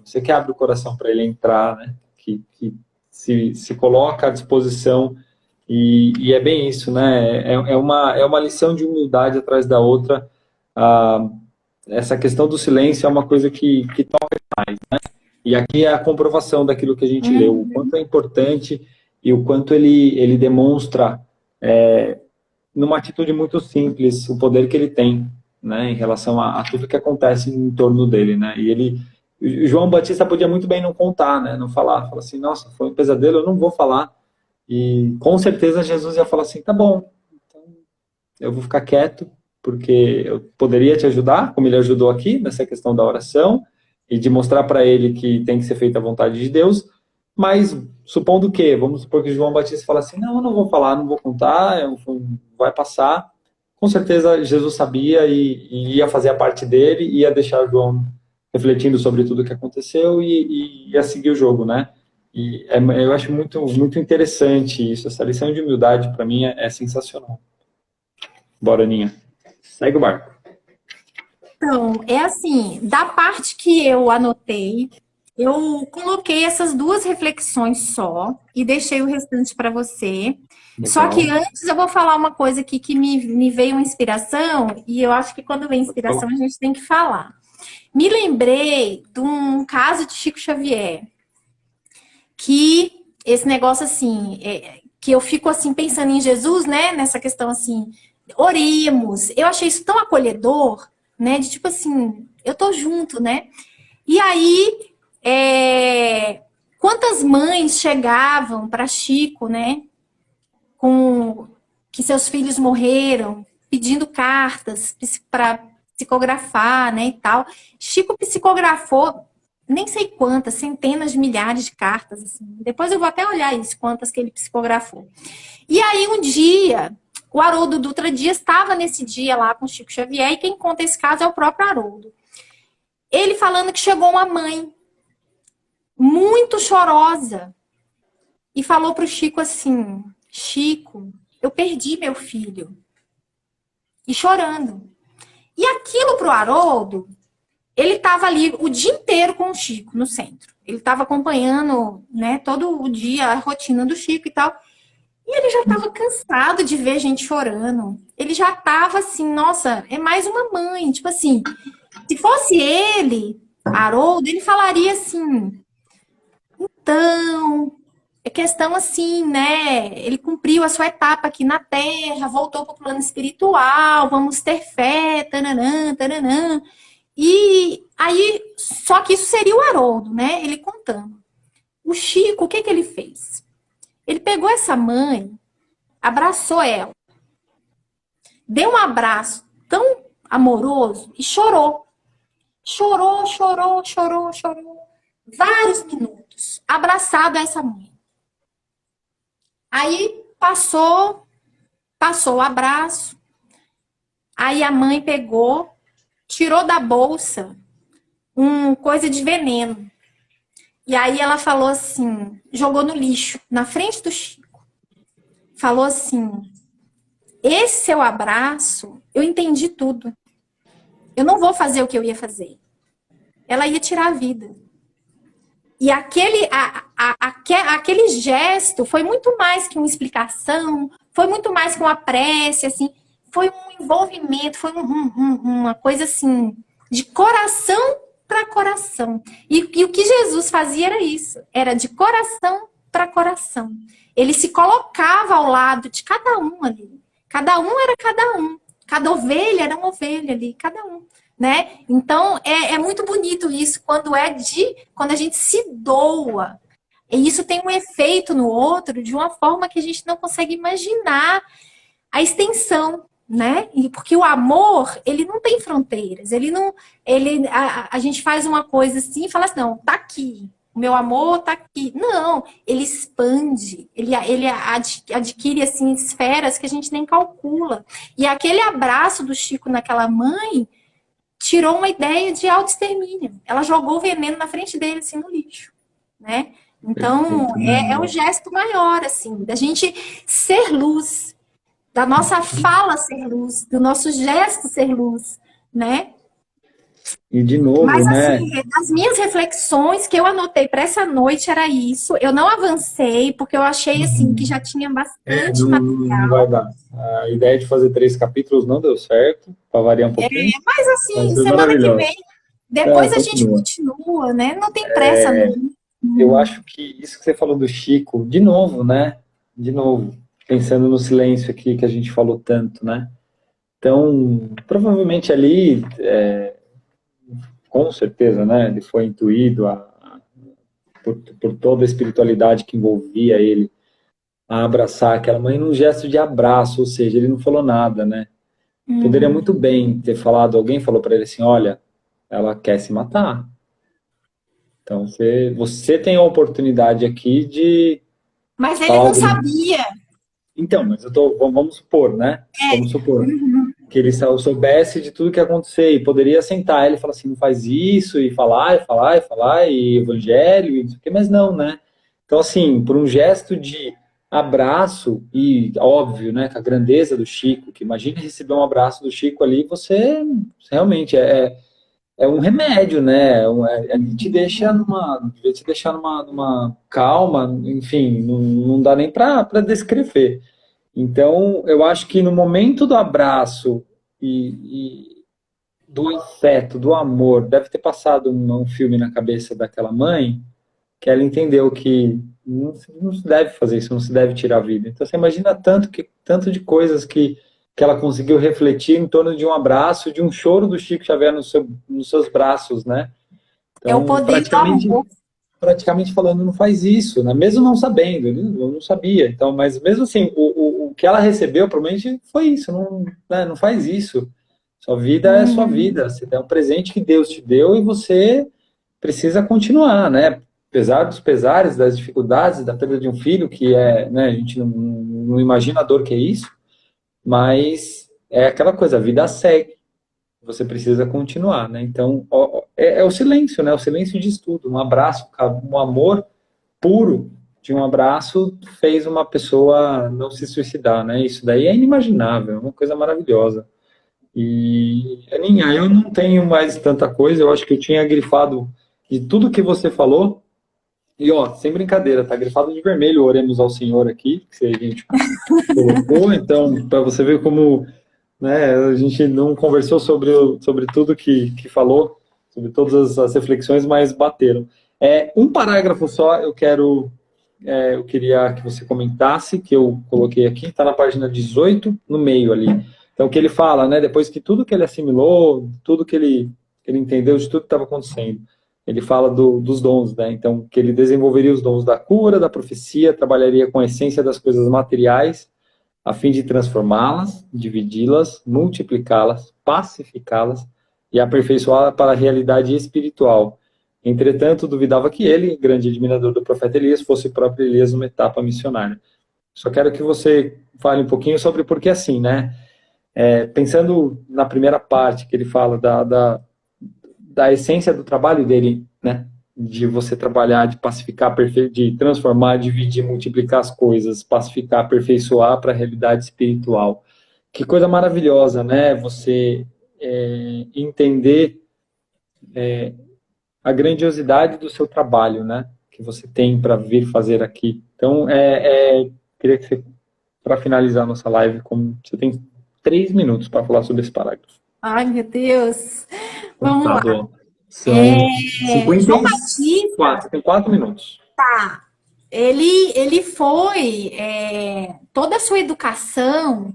Você que abre o coração para ele entrar, né? Que se coloca à disposição. E é bem isso, né? É uma lição de humildade atrás da outra. Essa questão do silêncio é uma coisa que toca mais, né? E aqui é a comprovação daquilo que a gente leu, o quanto é importante e o quanto ele demonstra, numa atitude muito simples, o poder que ele tem, né, em relação a tudo que acontece em torno dele, né? E João Batista podia muito bem não contar, né? Não falar assim, nossa, foi um pesadelo, eu não vou falar. E com certeza Jesus ia falar assim, tá bom, então eu vou ficar quieto, porque eu poderia te ajudar, como ele ajudou aqui, nessa questão da oração, e de mostrar para ele que tem que ser feita a vontade de Deus, mas supondo que, vamos supor que João Batista fala assim, não, eu não vou falar, não vou contar, vai passar. Com certeza Jesus sabia e ia fazer a parte dele, ia deixar João refletindo sobre tudo o que aconteceu e ia seguir o jogo, né? E eu acho muito, muito interessante isso. Essa lição de humildade, para mim, é sensacional. Bora, Aninha. Segue o barco. Então, é assim, da parte que eu anotei, eu coloquei essas duas reflexões só e deixei o restante para você. Legal. Só que antes eu vou falar uma coisa aqui que me veio uma inspiração, e eu acho que quando vem inspiração a gente tem que falar. Me lembrei de um caso de Chico Xavier, que esse negócio assim, que eu fico assim pensando em Jesus, né, nessa questão assim, oremos. Eu achei isso tão acolhedor, né, de tipo assim, eu tô junto, né? E aí, quantas mães chegavam para Chico, né, com que seus filhos morreram, pedindo cartas para psicografar, né, e tal. Chico psicografou nem sei quantas, centenas de milhares de cartas, assim. Depois eu vou até olhar isso, quantas que ele psicografou. E aí um dia, o Haroldo Dutra Dias estava nesse dia lá com Chico Xavier, e quem conta esse caso é o próprio Haroldo. Ele falando que chegou uma mãe muito chorosa e falou para o Chico assim, Chico, eu perdi meu filho. E chorando. E aquilo para o Haroldo, ele estava ali o dia inteiro com o Chico no centro. Ele estava acompanhando, né, todo o dia a rotina do Chico e tal. E ele já estava cansado de ver gente chorando. Ele já estava assim, nossa, é mais uma mãe. Tipo assim, se fosse ele, Haroldo, ele falaria assim, então, é questão assim, né? Ele cumpriu a sua etapa aqui na Terra, voltou para o plano espiritual, vamos ter fé, tananã, tananã. E aí, só que isso seria o Haroldo, né? Ele contando. O Chico, o que ele fez? Ele pegou essa mãe, abraçou ela, deu um abraço tão amoroso e chorou. Chorou, chorou, chorou, chorou. Vários minutos, abraçado a essa mãe. Aí passou o abraço. Aí a mãe pegou, tirou da bolsa coisa de veneno. E aí ela falou assim, jogou no lixo, na frente do Chico. Falou assim, esse seu abraço, eu entendi tudo. Eu não vou fazer o que eu ia fazer. Ela ia tirar a vida. E aquele gesto foi muito mais que uma explicação, foi muito mais que uma prece, assim, foi um envolvimento, foi uma coisa assim, de coração para coração. E o que Jesus fazia era isso, era de coração para coração. Ele se colocava ao lado de cada um ali. Cada um era cada um. Cada ovelha era uma ovelha ali, cada um. Né? Então, é muito bonito isso quando a gente se doa. E isso tem um efeito no outro de uma forma que a gente não consegue imaginar a extensão, né? Porque o amor, ele não tem fronteiras. A gente faz uma coisa assim e fala assim, não, tá aqui. O meu amor tá aqui. Não, ele expande. Ele adquire, assim, esferas que a gente nem calcula. E aquele abraço do Chico naquela mãe tirou uma ideia de autoextermínio. Ela jogou o veneno na frente dele, assim, no lixo, né? Então, é um gesto maior, assim, da gente ser luz, da nossa fala ser luz, do nosso gesto ser luz, né? E de novo, Mas, né? assim, as minhas reflexões que eu anotei para essa noite era isso. Eu não avancei, porque eu achei, assim, que já tinha bastante Não vai dar. A ideia de fazer 3 capítulos não deu certo, para variar um pouquinho. Mas, assim, Mas semana que maravilhoso. vem, depois a gente Continua. continua, né? Não tem pressa, não. Eu acho que isso que você falou do Chico, de novo, né? De novo, pensando no silêncio aqui que a gente falou tanto, né? Então, provavelmente ali, com certeza, né? Ele foi intuído por toda a espiritualidade que envolvia ele a abraçar aquela mãe num gesto de abraço, ou seja, ele não falou nada, né? Poderia muito bem ter falado, alguém falou para ele assim, olha, ela quer se matar. Então, você tem a oportunidade aqui de Mas ele falar não algo. sabia. Então, mas vamos supor, né? Vamos supor que ele soubesse de tudo que ia acontecer e poderia sentar ele e falar assim, não faz isso, e falar, e falar, e falar, e evangelho, e não sei o quê, mas não, né? Então, assim, por um gesto de abraço, e óbvio, né, com a grandeza do Chico, que imagina receber um abraço do Chico ali, você realmente é um remédio, né? Ele te deixa numa calma, enfim, não dá nem para descrever. Então, eu acho que no momento do abraço e do afeto, do amor, deve ter passado um filme na cabeça daquela mãe que ela entendeu que não se deve fazer isso, não se deve tirar a vida. Então, você imagina tanto de coisas que ela conseguiu refletir em torno de um abraço, de um choro do Chico Xavier nos seus braços, né? É o Então, poder do amor. praticamente falando, não faz isso, né? Mesmo não sabendo, eu não sabia. Então, mas mesmo assim, o que ela recebeu, provavelmente, foi isso. Não, né? Não faz isso. Sua vida é sua vida. Você tem um presente que Deus te deu e você precisa continuar, né? Apesar dos pesares, das dificuldades, da perda de um filho, que né? A gente não imagina a dor que é isso, mas é aquela coisa, a vida segue. Você precisa continuar, né? Então, é o silêncio, né? O silêncio diz tudo. Um abraço, um amor puro de um abraço fez uma pessoa não se suicidar, né? Isso daí é inimaginável, é uma coisa maravilhosa. E, Aninha, eu não tenho mais tanta coisa, eu acho que eu tinha grifado de tudo que você falou, e ó, sem brincadeira, tá grifado de vermelho, oremos ao Senhor aqui, que a gente colocou, então, para você ver como, né, a gente não conversou sobre tudo que falou, sobre todas as reflexões, mas bateram. Um parágrafo só, eu queria que você comentasse, que eu coloquei aqui, está na página 18, no meio ali. Então, o que ele fala, né, depois que tudo que ele assimilou, tudo que ele entendeu de tudo que estava acontecendo, ele fala dos dons, né? Então, que ele desenvolveria os dons da cura, da profecia, trabalharia com a essência das coisas materiais, a fim de transformá-las, dividi-las, multiplicá-las, pacificá-las e aperfeiçoá-las para a realidade espiritual. Entretanto, duvidava que ele, grande admirador do profeta Elias, fosse o próprio Elias numa etapa missionária. Só quero que você fale um pouquinho sobre por que assim, né? Pensando na primeira parte que ele fala da essência do trabalho dele, né? De você trabalhar, de pacificar, de transformar, dividir, multiplicar as coisas, pacificar, aperfeiçoar para a realidade espiritual. Que coisa maravilhosa, né? Você entender a grandiosidade do seu trabalho, né? Que você tem para vir fazer aqui. Então, queria que você, para finalizar a nossa live, você tem 3 minutos para falar sobre esse parágrafo. Ai, meu Deus. Vamos lá. São 54, tem 4 minutos. Tá. ele foi, toda a sua educação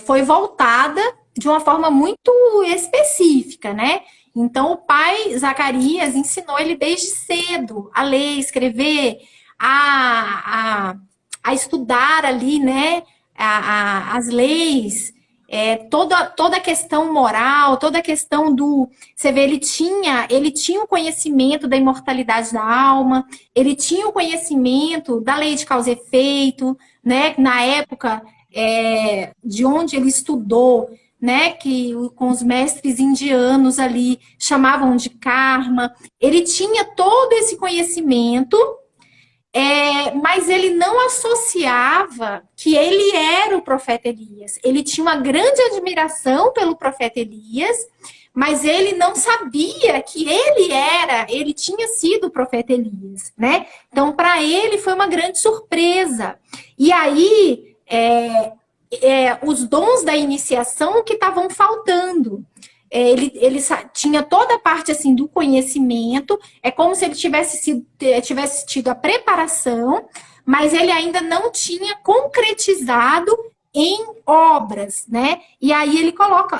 foi voltada de uma forma muito específica, né? Então, o pai Zacarias ensinou ele desde cedo a ler, escrever, a estudar ali, né? As leis, toda a questão moral, toda a questão do... Você vê, ele tinha o conhecimento da imortalidade da alma, ele tinha o conhecimento da lei de causa e efeito, né? Na época de onde ele estudou, né? Que com os mestres indianos ali chamavam de karma. Ele tinha todo esse conhecimento, mas ele não associava que ele era o profeta Elias. Ele tinha uma grande admiração pelo profeta Elias, mas ele não sabia que ele tinha sido o profeta Elias, né? Então, para ele foi uma grande surpresa. E aí, os dons da iniciação que estavam faltando. Ele tinha toda a parte assim do conhecimento, é como se ele tivesse tido a preparação, mas ele ainda não tinha concretizado em obras, né? E aí ele coloca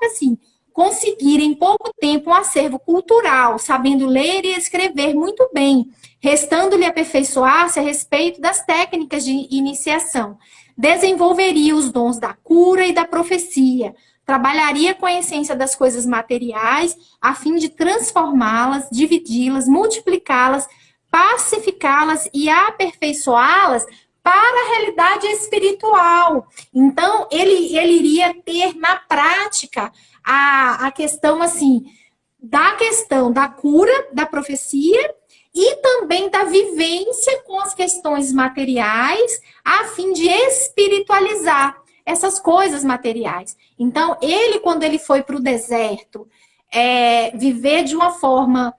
assim: conseguir em pouco tempo um acervo cultural, sabendo ler e escrever muito bem, restando-lhe aperfeiçoar-se a respeito das técnicas de iniciação. Desenvolveria os dons da cura e da profecia, trabalharia com a essência das coisas materiais, a fim de transformá-las, dividi-las, multiplicá-las, pacificá-las e aperfeiçoá-las para a realidade espiritual. Então, ele iria ter na prática a questão assim, da questão da cura, da profecia, e também da vivência com as questões materiais, a fim de espiritualizar essas coisas materiais. Então, quando ele foi para o deserto, viver de uma forma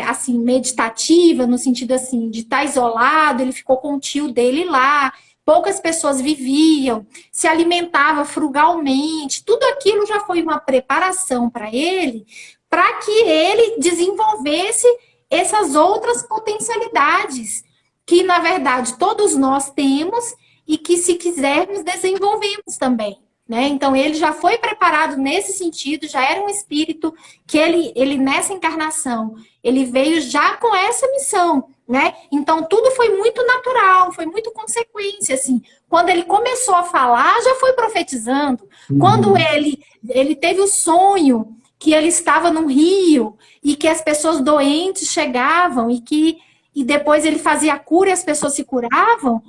assim, meditativa, no sentido assim, de estar isolado, ele ficou com o tio dele lá, poucas pessoas viviam, se alimentava frugalmente, tudo aquilo já foi uma preparação para que ele desenvolvesse essas outras potencialidades que, na verdade, todos nós temos e que, se quisermos, desenvolvemos também, né? Então, ele já foi preparado nesse sentido, já era um espírito que ele nessa encarnação, ele veio já com essa missão, né? Então, tudo foi muito natural, foi muito consequência, assim. Quando ele começou a falar, já foi profetizando. Quando ele teve o sonho que ele estava no rio e que as pessoas doentes chegavam e depois ele fazia a cura e as pessoas se curavam,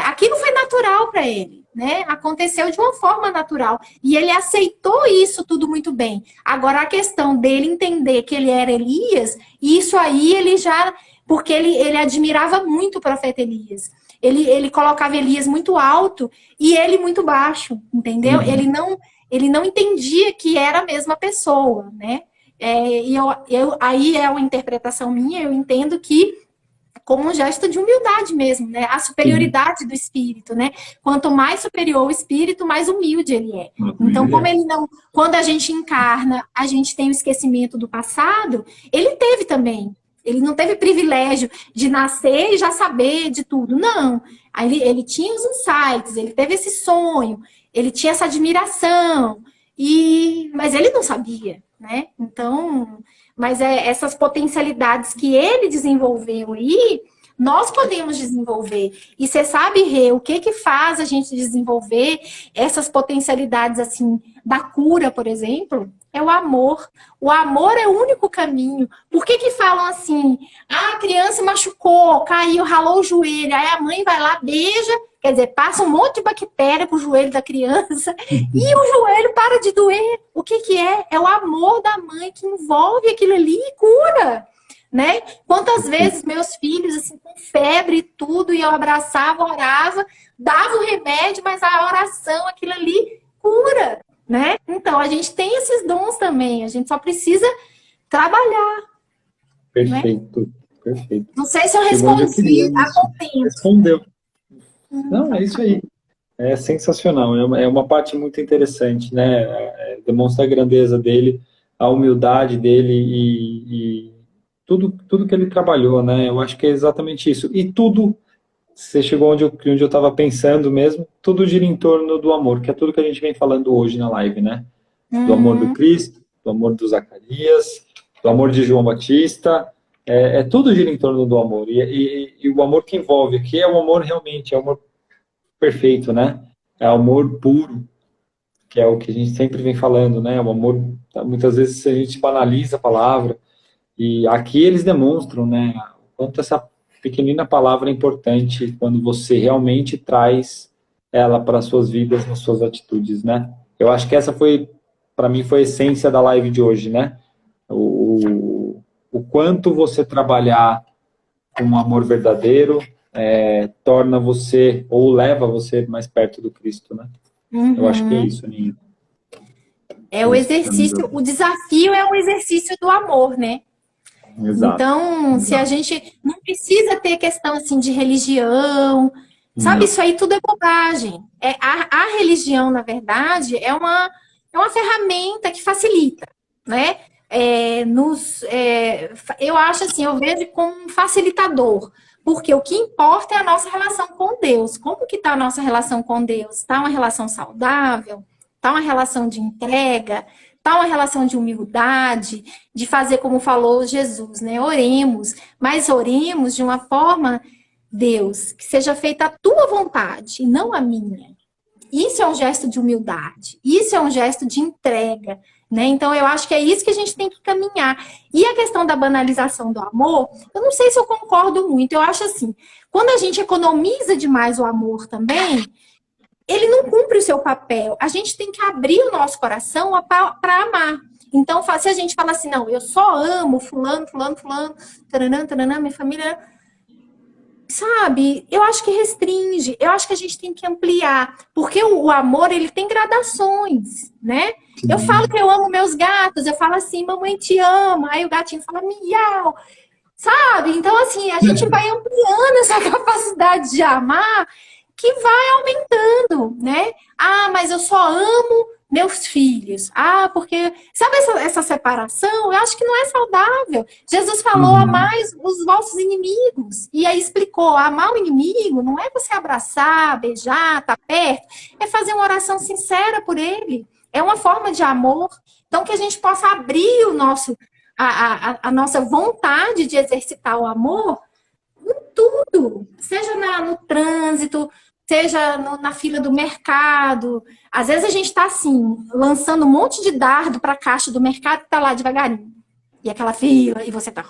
aquilo foi natural para ele, né? Aconteceu de uma forma natural. E ele aceitou isso tudo muito bem. Agora, a questão dele entender que ele era Elias, isso aí ele já... Porque ele admirava muito o profeta Elias. Ele colocava Elias muito alto e ele muito baixo, entendeu? Ele não entendia que era a mesma pessoa, né? Aí é uma interpretação minha, eu entendo que como um gesto de humildade mesmo, né? A superioridade do espírito, né? Quanto mais superior o espírito, mais humilde ele é. Então, quando a gente encarna, a gente tem o esquecimento do passado, ele teve também. Ele não teve privilégio de nascer e já saber de tudo, não. Aí ele tinha os insights, ele teve esse sonho, ele tinha essa admiração, mas ele não sabia, né? Então, mas essas potencialidades que ele desenvolveu aí, nós podemos desenvolver. E você sabe, Rê, o que faz a gente desenvolver essas potencialidades, assim, da cura, por exemplo? É o amor. O amor é o único caminho. Por que falam assim? Ah, a criança machucou, caiu, ralou o joelho. Aí a mãe vai lá, beija, quer dizer, passa um monte de bactéria pro joelho da criança e o joelho para de doer. O que é? É o amor da mãe que envolve aquilo ali e cura, né? Quantas vezes meus filhos, assim, com febre e tudo, e eu abraçava, orava, dava o remédio, mas a oração, aquilo ali, cura, né? Então, a gente tem esses dons também, a gente só precisa trabalhar. Perfeito, né? Perfeito. Não sei se eu respondi a contento. Respondeu. Não, é isso aí. É sensacional, é uma parte muito interessante, né? Demonstra a grandeza dele, a humildade dele e tudo que ele trabalhou, né? Eu acho que é exatamente isso. E tudo, você chegou onde eu estava pensando mesmo, tudo gira em torno do amor, que é tudo que a gente vem falando hoje na live, né? Do amor do Uhum. Cristo, do amor do Zacarias, do amor de João Batista, tudo gira em torno do amor. E o amor que envolve aqui é o amor realmente, é o amor perfeito, né? É o amor puro, que é o que a gente sempre vem falando, né? O amor, muitas vezes a gente banaliza a palavra, e aqui eles demonstram, né, o quanto essa pequenina palavra é importante quando você realmente traz ela para as suas vidas, nas suas atitudes, né? Eu acho que essa foi, para mim, foi a essência da live de hoje, né? O quanto você trabalhar com um amor verdadeiro torna você, ou leva você mais perto do Cristo, né? Eu acho que é Uhum. isso, Aninha. É É o isso que pra mim exercício, o desafio é o exercício do amor, né? Exato, Então, se a exato. gente não precisa ter questão assim de religião, sabe? Não. Isso aí tudo é bobagem. A religião, na verdade, é uma ferramenta que facilita, né? Eu acho assim, eu vejo como um facilitador, porque o que importa é a nossa relação com Deus. Como que está a nossa relação com Deus? Está uma relação saudável? Está uma relação de entrega? Está uma relação de humildade? De fazer como falou Jesus, né? Oremos, mas oremos de uma forma, Deus, que seja feita a tua vontade e não a minha. Isso é um gesto de humildade, isso é um gesto de entrega, né? Então eu acho que é isso que a gente tem que caminhar. E a questão da banalização do amor, eu não sei se eu concordo muito. Eu acho assim, quando a gente economiza demais o amor também, ele não cumpre o seu papel. A gente tem que abrir o nosso coração para amar. Então, se a gente fala assim, não, eu só amo fulano, fulano, fulano, taranã, taranã, minha família, sabe? Eu acho que restringe. Eu acho que a gente tem que ampliar, porque o amor, ele tem gradações, né? Eu falo Sim. que eu amo meus gatos, eu falo assim, mamãe te ama, aí o gatinho fala miau, sabe? Então, assim, a gente vai ampliando essa capacidade de amar, que vai aumentando, né? Ah, mas eu só amo meus filhos. Ah, porque. Sabe essa separação? Eu acho que não é saudável. Jesus falou: Uhum. amai os vossos inimigos. E aí explicou: amar o inimigo não é você abraçar, beijar, estar perto, é fazer uma oração sincera por ele. É uma forma de amor. Então, que a gente possa abrir o nosso, a nossa vontade de exercitar o amor em tudo, seja no trânsito, seja na fila do mercado. Às vezes a gente está assim, lançando um monte de dardo para a caixa do mercado que está lá devagarinho. E aquela fila, e você está.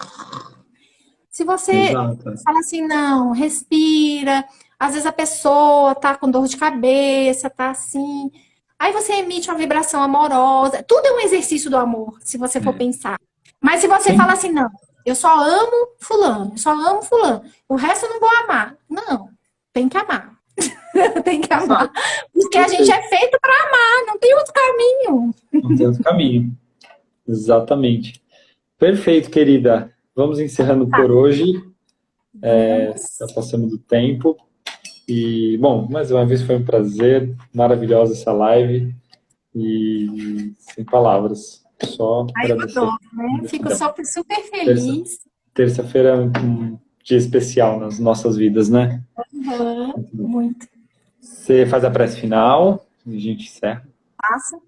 Se você Exato. fala assim, não, respira. Às vezes a pessoa tá com dor de cabeça, tá assim. Aí você emite uma vibração amorosa. Tudo é um exercício do amor, se você for É. pensar. Mas se você fala Sim, assim, não, eu só amo fulano, eu só amo fulano. O resto eu não vou amar. Não, tem que amar. Tem que amar. exato. Porque a gente Perfeito. é feito para amar, não tem outro caminho. Não tem outro caminho. Exatamente. Perfeito, querida. Vamos encerrando Tá, por hoje. Já vamos. passamos do tempo. E, bom, mais uma vez foi um prazer. Maravilhosa essa live. E sem palavras. Só Aí eu agradecer. adoro, né? Fico Gratidão. super Terça, feliz. terça-feira é um dia especial nas nossas vidas, né? Uhum, Muito bom. muito Você faz a prece final e a gente encerra. massa.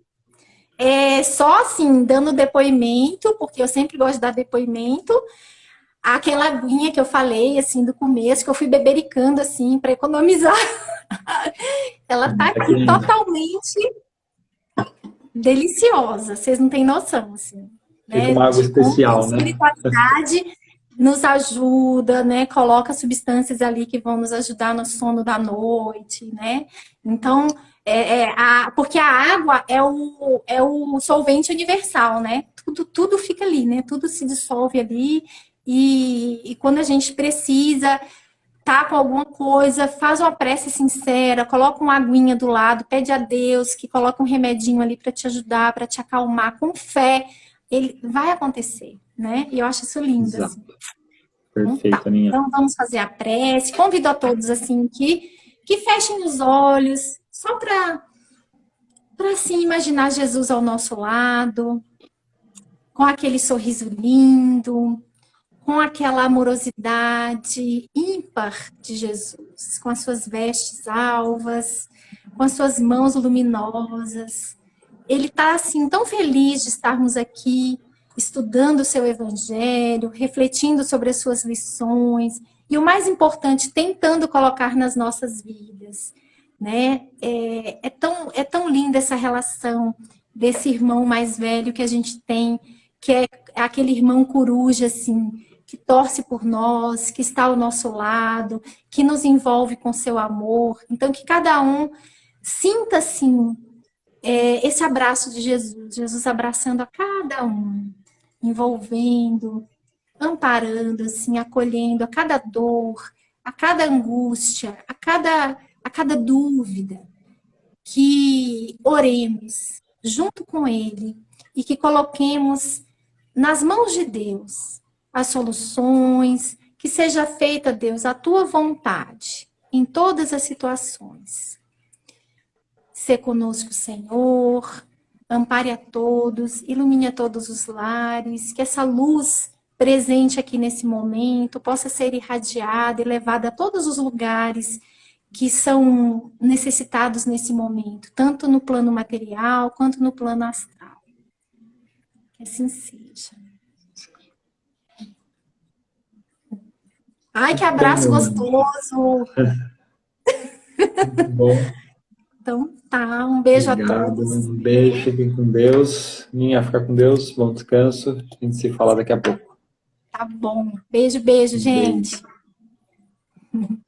É só assim, dando depoimento, porque eu sempre gosto de dar depoimento. Aquela aguinha que eu falei, assim, do começo, que eu fui bebericando, assim, para economizar. Ela tá É que aqui totalmente deliciosa. Vocês não têm noção, assim, fica né? uma água De como que a especial, né? espiritualidade nos ajuda, né? Coloca substâncias ali que vão nos ajudar no sono da noite, né? Então, porque a água é o solvente universal, né? Tudo fica ali, né? Tudo se dissolve ali. E quando a gente precisa, tá com alguma coisa, faz uma prece sincera, coloca uma aguinha do lado, pede a Deus que coloque um remedinho ali para te ajudar, para te acalmar, com fé, ele vai acontecer, né? E eu acho isso lindo, Exato. assim. Então tá. Perfeito, Aninha. Então vamos fazer a prece. Convido a todos assim que fechem os olhos, só para assim imaginar Jesus ao nosso lado, com aquele sorriso lindo, com aquela amorosidade ímpar de Jesus, com as suas vestes alvas, com as suas mãos luminosas. Ele está, assim, tão feliz de estarmos aqui, estudando o seu evangelho, refletindo sobre as suas lições, e o mais importante, tentando colocar nas nossas vidas, né? É tão linda essa relação desse irmão mais velho que a gente tem, que é aquele irmão coruja, assim, que torce por nós, que está ao nosso lado, que nos envolve com seu amor. Então, que cada um sinta, assim, esse abraço de Jesus, Jesus abraçando a cada um, envolvendo, amparando, assim, acolhendo a cada dor, a cada angústia, a cada dúvida, que oremos junto com Ele e que coloquemos nas mãos de Deus as soluções, que seja feita, Deus, a Tua vontade em todas as situações. Sê conosco, Senhor, ampare a todos, ilumine a todos os lares, que essa luz presente aqui nesse momento possa ser irradiada e levada a todos os lugares que são necessitados nesse momento, tanto no plano material quanto no plano astral. Que assim seja. Ai, que abraço gostoso! Muito bom. Então tá, um beijo Obrigado. a todos. Um beijo, fiquem com Deus. Ninha, fica com Deus, bom descanso. A gente se fala daqui a pouco. Tá bom. Beijo, beijo, Um gente. beijo.